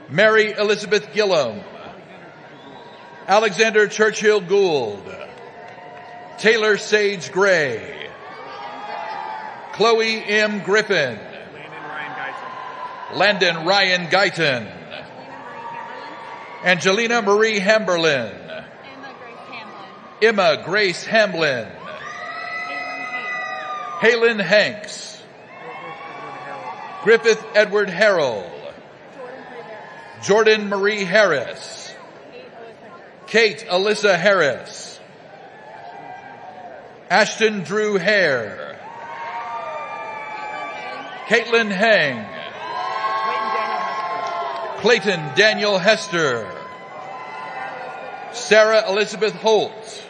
Mary Elizabeth Gillum. Alexander Churchill Gould. Taylor Sage Gray. Chloe M. Griffin. Landon Ryan Guyton. Angelina Marie Hamberlin. Emma Grace Hamlin. Halen Hanks. Griffith Edward Harrell. Jordan Marie Harris. Kate Alyssa Harris. Ashton Drew Hare. Caitlin Hang. Clayton Daniel Hester. Sarah Elizabeth Holt.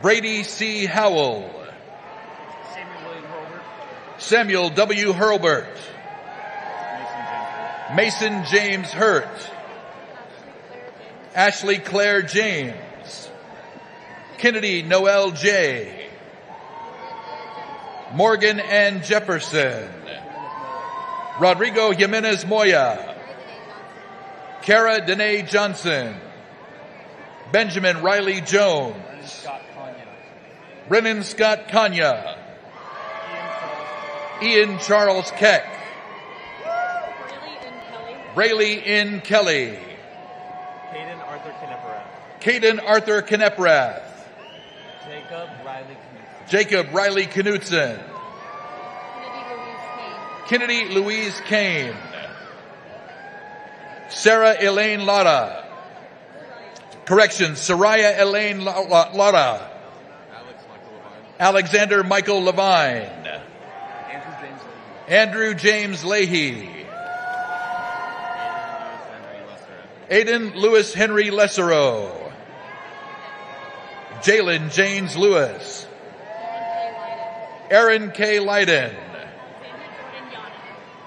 Brady C. Howell. Samuel W. Hurlbert. Mason James Hurt. Ashley Claire James. Kennedy Noel J. Morgan Ann Jefferson. Rodrigo Jimenez Moya. Kara Danae Johnson. Benjamin Riley Jones. Brennan Scott Kanya. Ian Charles Keck. Braylee N. Kelly. Caden Arthur Kneprath. Jacob Riley Knutson. Kennedy Louise Kane. Sarah Elaine Lotta. Correction, Soraya Elaine Lotta. Alexander Michael Levine. Andrew James Leahy. Aiden Lewis Henry Lesserow. Jalen James Lewis. Aaron K. Leiden.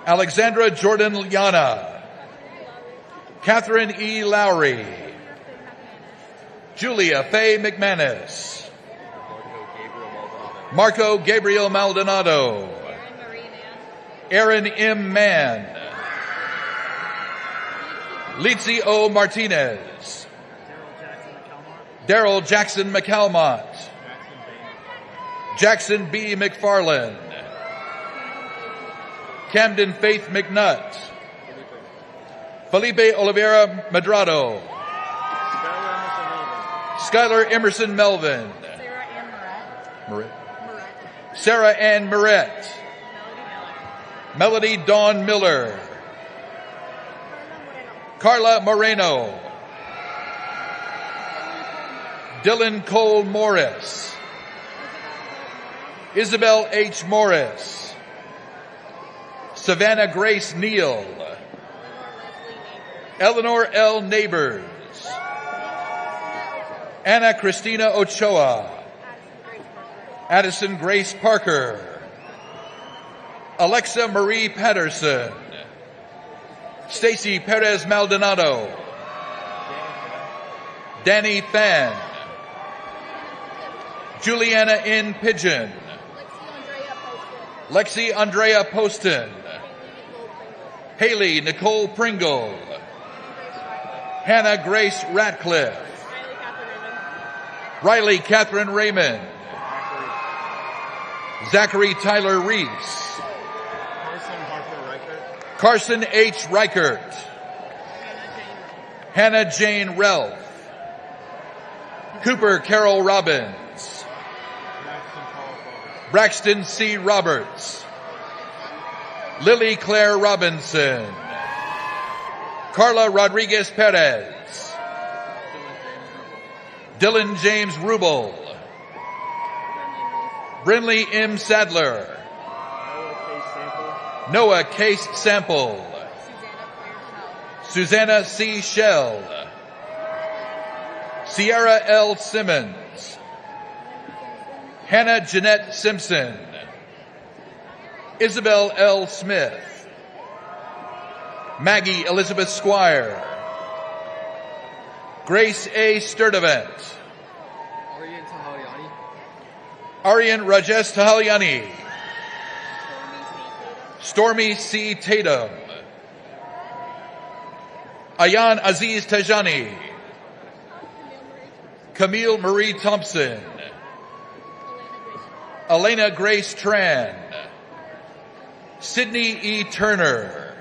Alexandra Jordan Yana. Catherine E. Lowry. Julia Faye McManus. Marco Gabriel Maldonado. Aaron M. Mann. Litzy O. Martinez. Daryl Jackson McCalmont. Jackson B. McFarland. Camden Faith McNutt. Felipe Oliveira Medrado. Skylar Emerson Melvin. Sarah Ann Moret. Melody Dawn Miller. Carla Moreno. Dylan Cole Morris. Isabel H. Morris. Savannah Grace Neal. Eleanor L. Neighbors. Anna Christina Ochoa. Addison Grace Parker. Alexa Marie Patterson. Stacy Perez Maldonado. Danny Fan. Juliana N. Pigeon. Lexi Andrea Poston. Haley Nicole Pringle. Hannah Grace Ratcliffe. Riley Catherine Raymond. Zachary Tyler Reese. Carson H. Reichert. Hannah Jane Relf. Cooper Carol Robbins. Braxton C. Roberts. Lily Claire Robinson. Carla Rodriguez Perez. Dylan James Rubel. Brinley M. Sadler. Noah Case Sample. Susanna C. Shell. Sierra L. Simmons. Hannah Jeanette Simpson. Isabel L. Smith. Maggie Elizabeth Squire. Grace A. Sturdivant. Aryan Rajesh Tahalyani. Stormy C. Tatum. Ayan Aziz Tajani. Camille Marie Thompson. Elena Grace Tran. Sydney E. Turner.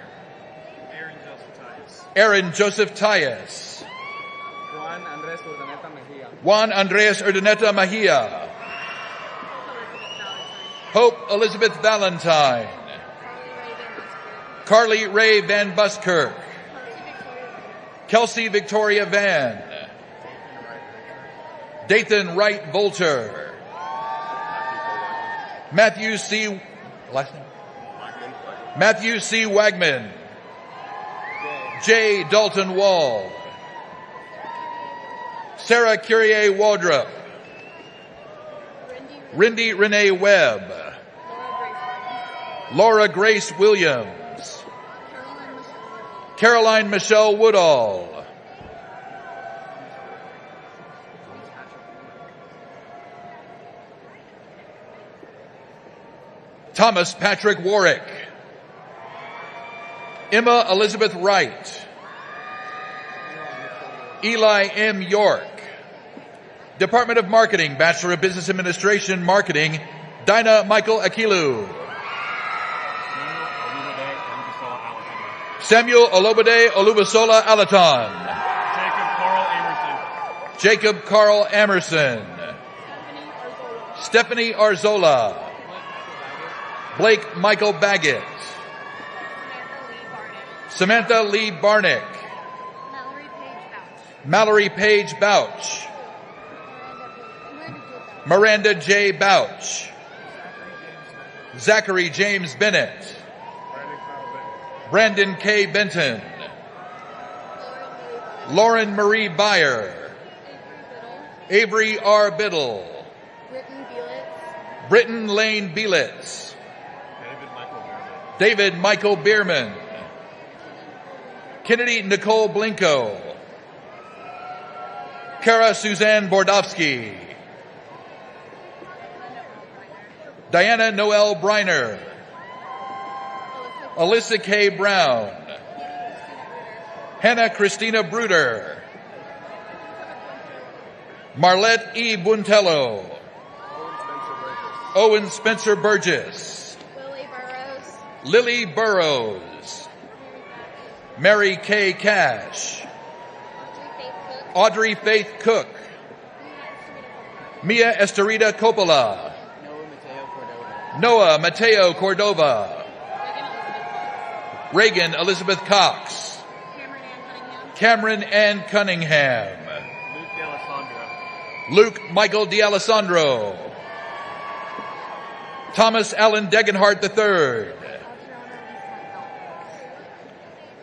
Aaron Joseph Tyus. Juan Andres Urdaneta Mejia. Hope Elizabeth Valentine. Carly Ray Van Buskirk. Kelsey Victoria Van. Dathan Wright Volter. Matthew C. Last name? Matthew C. Wagman. J. Dalton Wall. Sarah Curie Waldrop. Rindy Renee Webb. Laura Grace Williams. Caroline Michelle Woodall. Thomas Patrick Warwick. Emma Elizabeth Wright. Eli M. York. Department of Marketing, Bachelor of Business Administration, Marketing, Dinah Michael Akilu. Samuel Olobade Olubasola Alaton. Jacob Carl Amerson. Stephanie Arzola. Blake Michael Baggett. Samantha Lee Barnick. Mallory Page Bouch. Miranda J. Bouch. Zachary James Bennett. Brandon K. Benton. Lauren Marie Beyer. Avery R. Biddle. Britton Lane Bielitz. David Michael Bierman. Kennedy Nicole Blinko. Kara Suzanne Bordovsky. Diana Noel Briner. Alyssa K. Brown. Hannah Christina Bruder. Marlette E. Buntello. Owen Spencer Burgess. Lily Burrows. Mary K. Cash. Audrey Faith Cook. Mia Esterita Coppola. Noah Mateo Cordova. Reagan Elizabeth Cox. Cameron Ann Cunningham. Luke Michael D'Alessandro. Thomas Allen Degenhart III.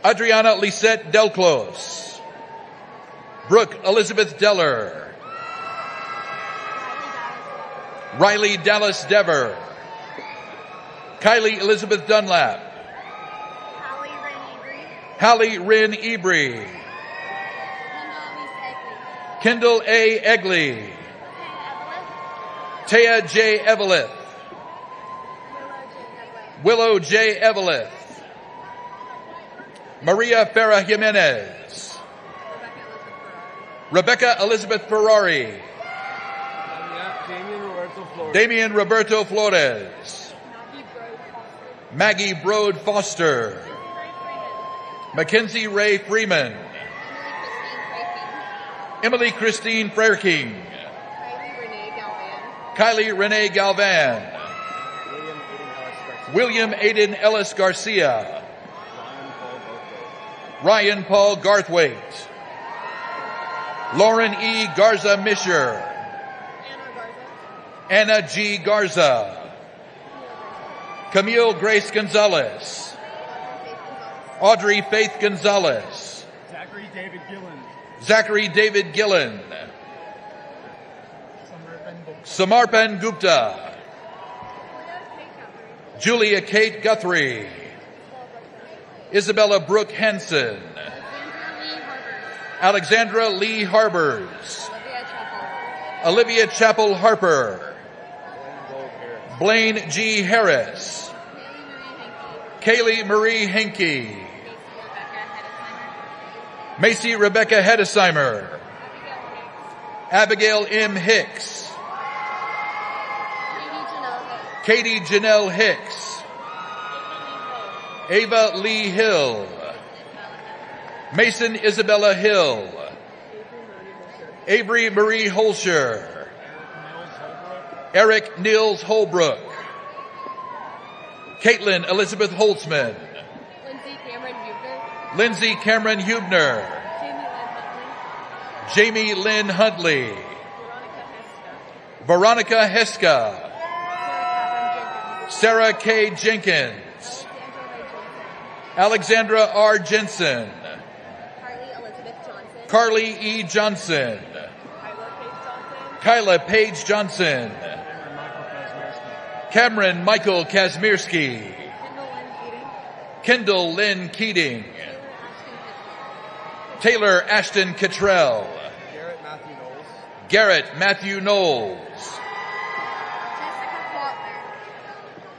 Adriana Lisette Delclos. Brooke Elizabeth Deller. Riley Dallas Dever. Kylie Elizabeth Dunlap. Hallie Wren Ebry. Kendall A. Egley. Taya J. Evelith. Willow J. Evelith. Maria Farah Jimenez. Rebecca Elizabeth Ferrari. Damian Roberto Flores. Maggie Brode Foster. Mackenzie Ray Freeman. Emily Christine Frerking. Kylie Renee Galvan. William Aiden Ellis Garcia. Ryan Paul Garthwaite. Lauren E. Garza Misher. Anna G. Garza. Camille Grace Gonzalez. Audrey Faith Gonzalez. Zachary David Gillen. Zachary David Gillen. Samarpan Gupta. Julia Kate Guthrie. Isabella Brooke Henson. Alexandra Lee Harbers. Olivia Chappell Harper. Blaine G. Harris. Kaylee Marie Henke. Macy Rebecca Hedesheimer. Abigail M. Hicks. Katie Janelle Hicks. Ava Lee Hill. Mason Isabella Hill. Avery Marie Holscher. Eric Nils Holbrook. Caitlin Elizabeth Holtzman. Lindsay Cameron Hubner. Jamie Lynn Huntley. Veronica Heska. Sarah K. Jenkins. Alexandra R. Jensen. Carly E. Johnson. Kyla Paige Johnson. Cameron Michael Kazmierski. Kendall Lynn Keating. Taylor Ashton Cottrell. Garrett Matthew Knowles.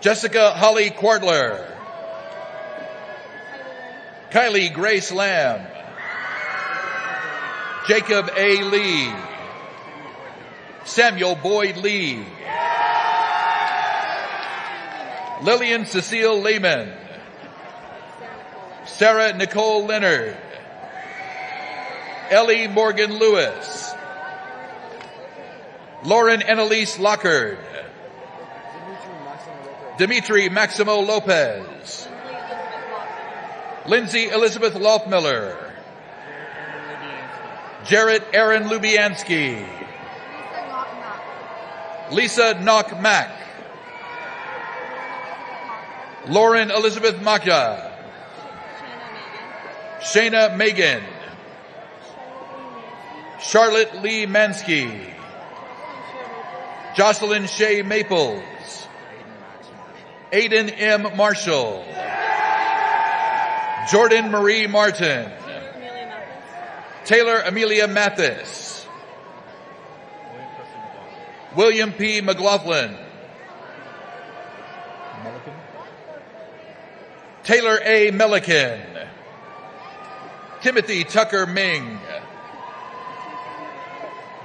Jessica Holly Quartler. Kylie Grace Lamb. Jacob A. Lee. Samuel Boyd Lee. Lillian Cecile Lehman. Sarah Nicole Leonard. Ellie Morgan Lewis. Lauren Annalise Lockard. Dimitri Maximo Lopez. Lindsay Elizabeth Lothmiller. Jarrett Aaron Lubianski. Lisa Knock Mack. Lauren Elizabeth Maka. Shayna Megan. Charlotte Lee Mansky. Jocelyn Shea Maples. Aiden M. Marshall. Jordan Marie Martin. Taylor Amelia Mathis. William P. McLaughlin. Taylor A. Melican. Timothy Tucker Ming.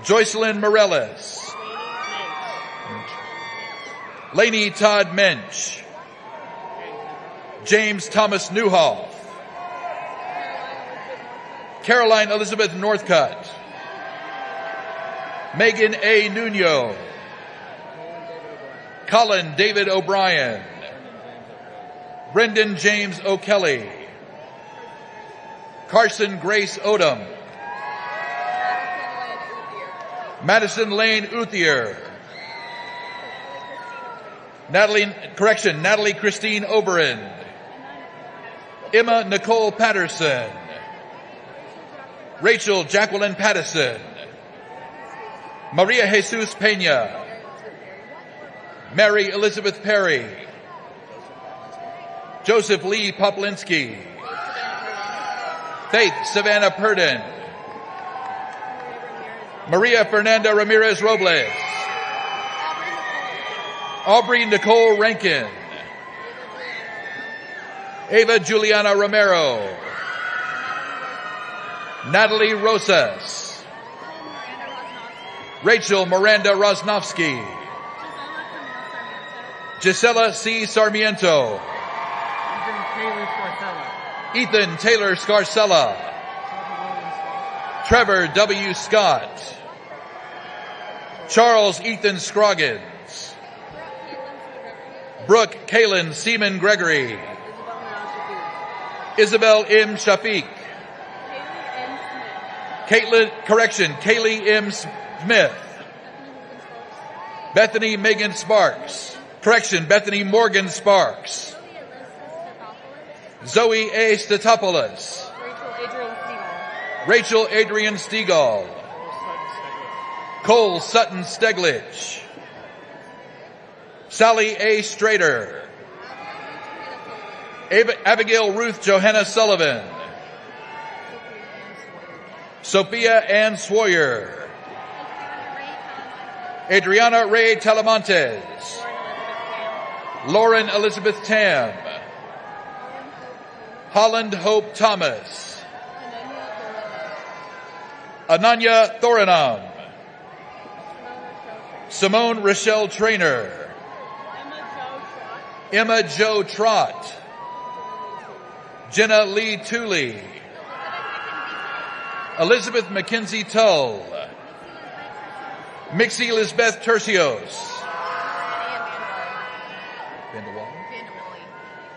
Joycelyn Morellis. Lainey Todd Mensch. James Thomas Newhoff. Caroline Elizabeth Northcutt. Megan A. Nuno. Colin David O'Brien. Brendan James O'Kelly. Carson Grace Odom. Madison Lane Uthier. Natalie Christine Oberon. Emma Nicole Patterson. Rachel Jacqueline Pattison. Maria Jesus Pena. Mary Elizabeth Perry. Joseph Lee Poplinski. Faith Savannah Purdon. Maria Fernanda Ramirez Robles. Aubrey Nicole Rankin. Ava Juliana Romero. Natalie Rosas. Rachel Miranda Rosnowski. Gisela C. Sarmiento. Ethan Taylor Scarcella. Trevor W. Scott. Charles Ethan Scroggins. Brooke Kaylin Seaman Gregory. Isabel M. Shafiq. Kaylee M. Smith. Bethany Megan Sparks. Bethany Morgan Sparks. Zoe A. Statopoulos. Rachel Adrian Stegall. Cole Sutton Steglich. Sally A. Strader. Abigail Ruth Johanna Sullivan. Sophia Ann Swoyer. Adriana Ray Talamontes. Lauren Elizabeth Tam. Holland Hope Thomas. Ananya Thoranam. Simone Rochelle Trainer. Emma Jo Trott. Jenna Lee Tooley. Elizabeth Mackenzie Tull. Mixie Lisbeth Tercios.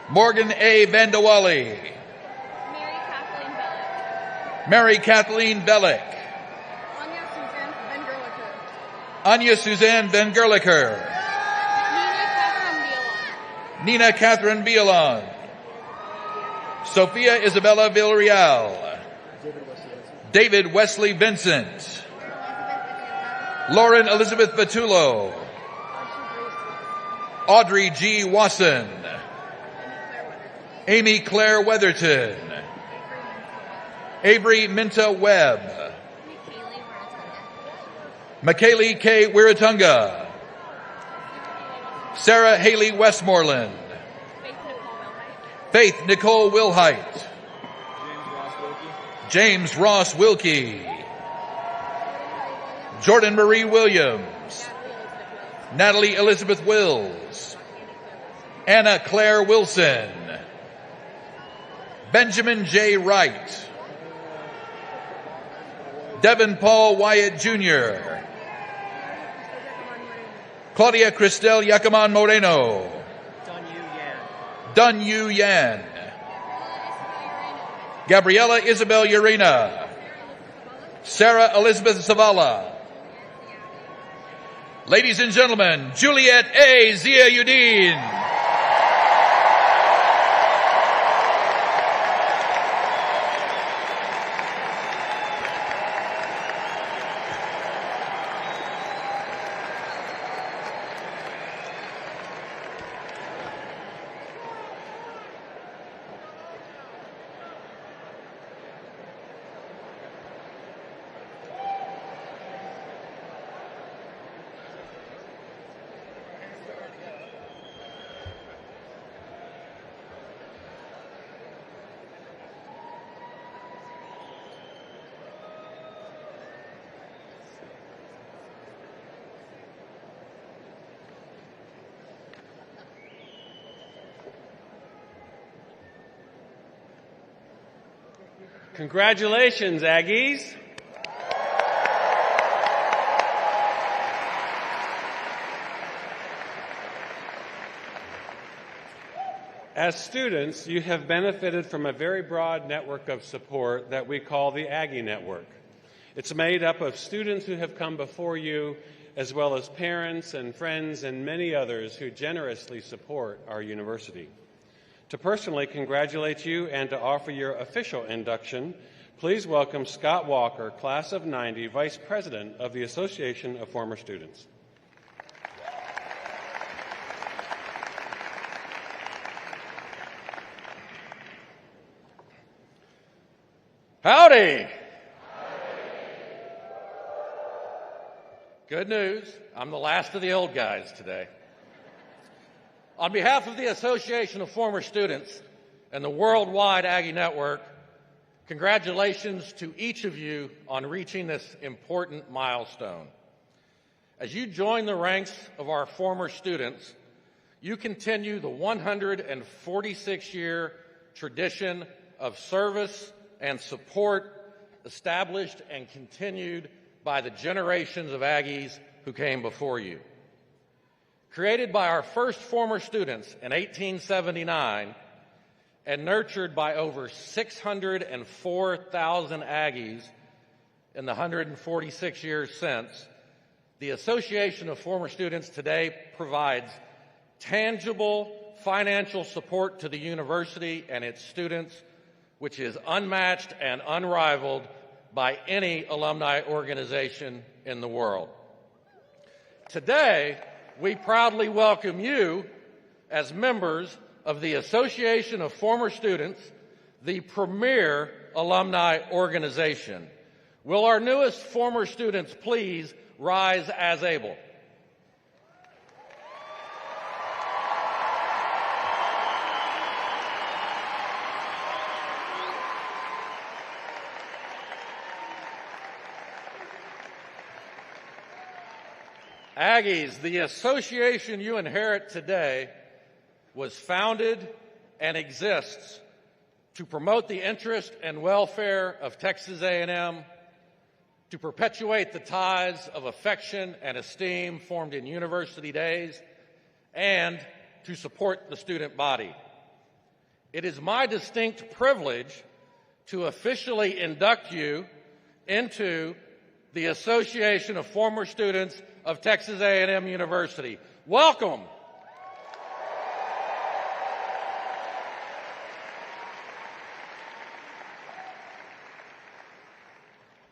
Morgan A. Vandawali. Mary Kathleen Bellick. Anya Suzanne Van Gerlicher. Nina Catherine Bielon. Sophia Isabella Villarreal. David Wesley Vincent. Lauren Elizabeth Vitulo. Audrey G. Wasson. Amy Claire Weatherton. Avery Minta Webb. McKaylee K. Wiratunga. Sarah Haley Westmoreland. Faith Nicole Wilhite. James Ross Wilkie. Jordan Marie Williams. Natalie Elizabeth Wills. Anna Claire Wilson. Benjamin J. Wright. Devin Paul Wyatt Jr. Claudia Cristel Yacaman Moreno. Dun Yu Yan. Gabriela Isabel Urena. Sarah Elizabeth Zavala. Ladies and gentlemen, Juliet A. Zia Udin. Congratulations, Aggies. As students, you have benefited from a very broad network of support that we call the Aggie Network. It's made up of students who have come before you, as well as parents and friends and many others who generously support our university. To personally congratulate you and to offer your official induction, please welcome Scott Walker, Class of '90, Vice President of the Association of Former Students. Howdy! Good news, I'm the last of the old guys today. On behalf of the Association of Former Students and the Worldwide Aggie Network, congratulations to each of you on reaching this important milestone. As you join the ranks of our former students, you continue the 146-year tradition of service and support established and continued by the generations of Aggies who came before you. Created by our first former students in 1879 and nurtured by over 604,000 Aggies in the 146 years since, the Association of Former Students today provides tangible financial support to the university and its students, which is unmatched and unrivaled by any alumni organization in the world. Today, we proudly welcome you as members of the Association of Former Students, the premier alumni organization. Will our newest former students please rise as able? Aggies, the association you inherit today was founded and exists to promote the interest and welfare of Texas A&M, to perpetuate the ties of affection and esteem formed in university days, and to support the student body. It is my distinct privilege to officially induct you into the Association of Former Students of Texas A&M University. Welcome.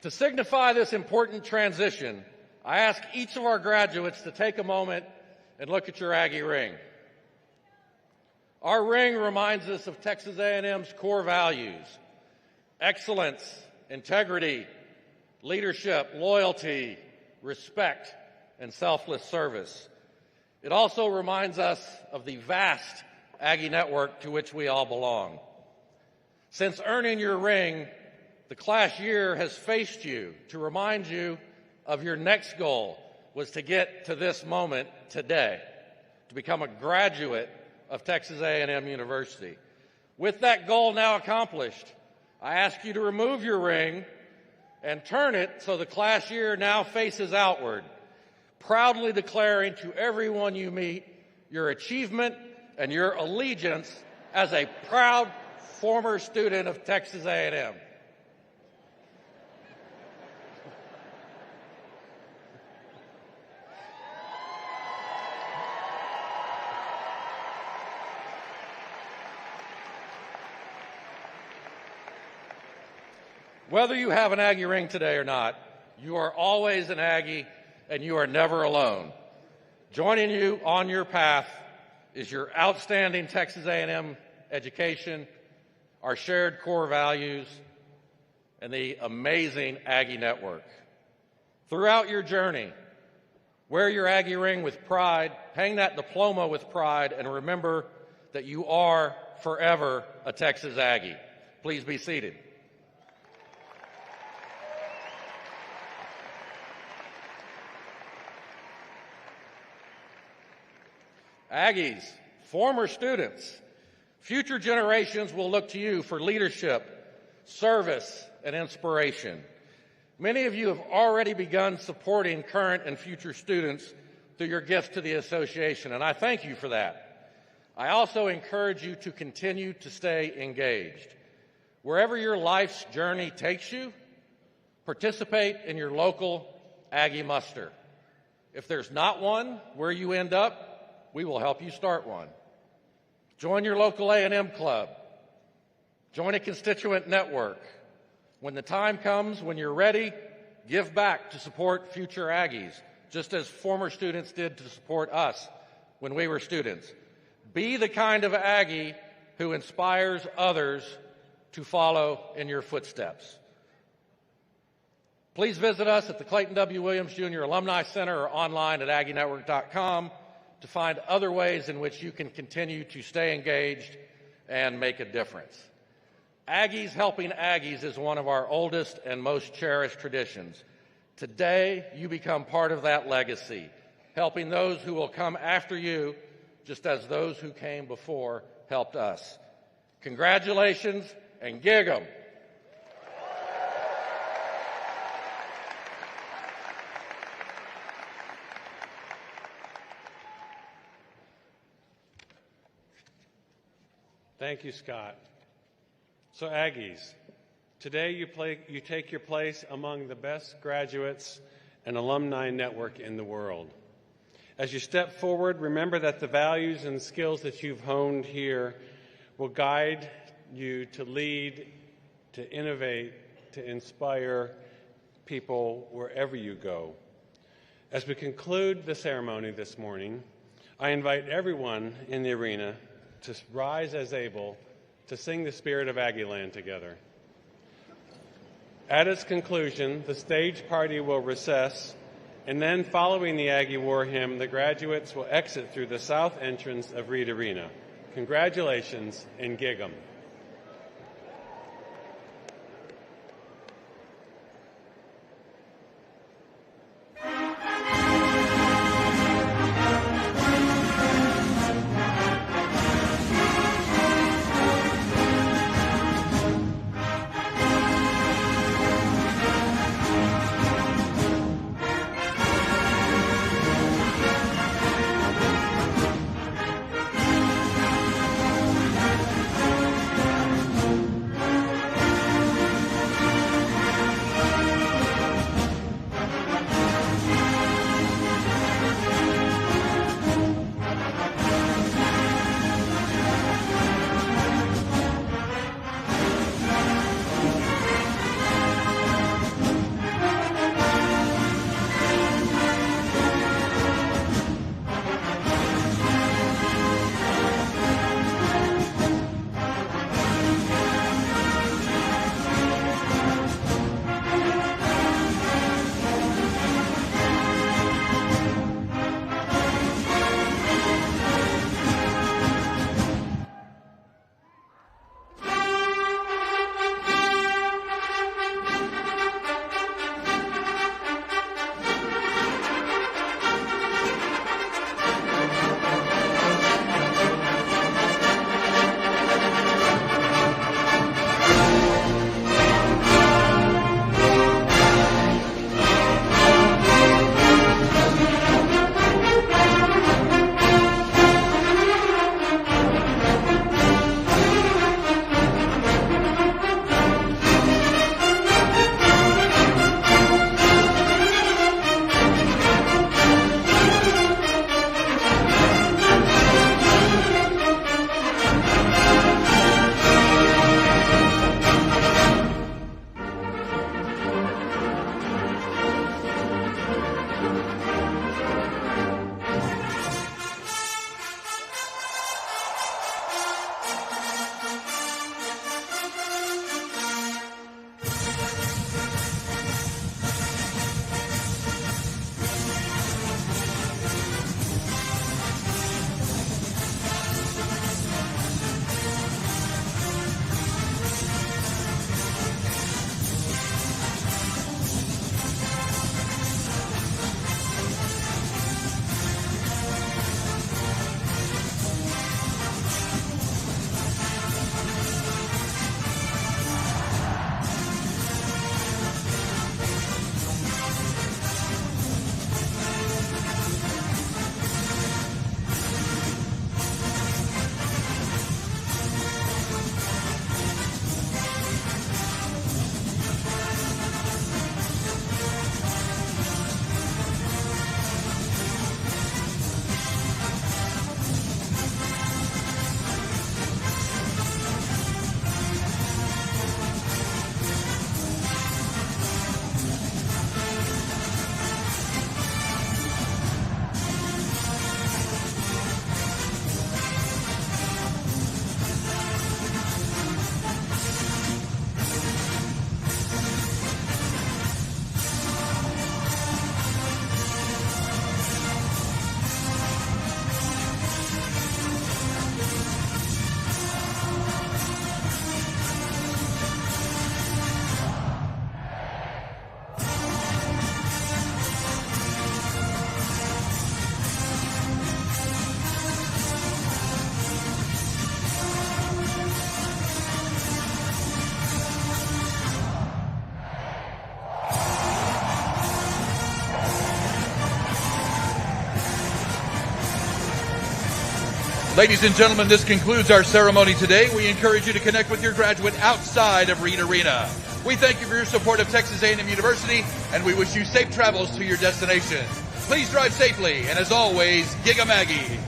To signify this important transition, I ask each of our graduates to take a moment and look at your Aggie ring. Our ring reminds us of Texas A&M's core values: excellence, integrity, leadership, loyalty, respect, and selfless service. It also reminds us of the vast Aggie network to which we all belong. Since earning your ring, the class year has faced you to remind you of your next goal was to get to this moment today, to become a graduate of Texas A&M University. With that goal now accomplished, I ask you to remove your ring and turn it so the class year now faces outward, proudly declaring to everyone you meet your achievement and your allegiance as a proud former student of Texas A&M. Whether you have an Aggie ring today or not, you are always an Aggie and you are never alone. Joining you on your path is your outstanding Texas A&M education, our shared core values, and the amazing Aggie network. Throughout your journey, wear your Aggie ring with pride, hang that diploma with pride, and remember that you are forever a Texas Aggie. Please be seated. Aggies, former students, future generations will look to you for leadership, service, and inspiration. Many of you have already begun supporting current and future students through your gifts to the association, and I thank you for that. I also encourage you to continue to stay engaged. Wherever your life's journey takes you, participate in your local Aggie muster. If there's not one where you end up, we will help you start one. Join your local A&M club. Join a constituent network. When the time comes, when you're ready, give back to support future Aggies, just as former students did to support us when we were students. Be the kind of Aggie who inspires others to follow in your footsteps. Please visit us at the Clayton W. Williams Jr. Alumni Center or online at aggienetwork.com. to find other ways in which you can continue to stay engaged and make a difference. Aggies helping Aggies is one of our oldest and most cherished traditions. Today, you become part of that legacy, helping those who will come after you, just as those who came before helped us. Congratulations and gig 'em. Thank you, Scott. So Aggies, today you take your place among the best graduates and alumni network in the world. As you step forward, remember that the values and skills that you've honed here will guide you to lead, to innovate, to inspire people wherever you go. As we conclude the ceremony this morning, I invite everyone in the arena to rise as able to sing the Spirit of Aggieland together. At its conclusion, the stage party will recess, and then following the Aggie War Hymn, the graduates will exit through the south entrance of Reed Arena. Congratulations and gig 'em. Ladies and gentlemen, this concludes our ceremony today. We encourage you to connect with your graduate outside of Reed Arena. We thank you for your support of Texas A&M University, and we wish you safe travels to your destination. Please drive safely, and as always, Giga Maggie.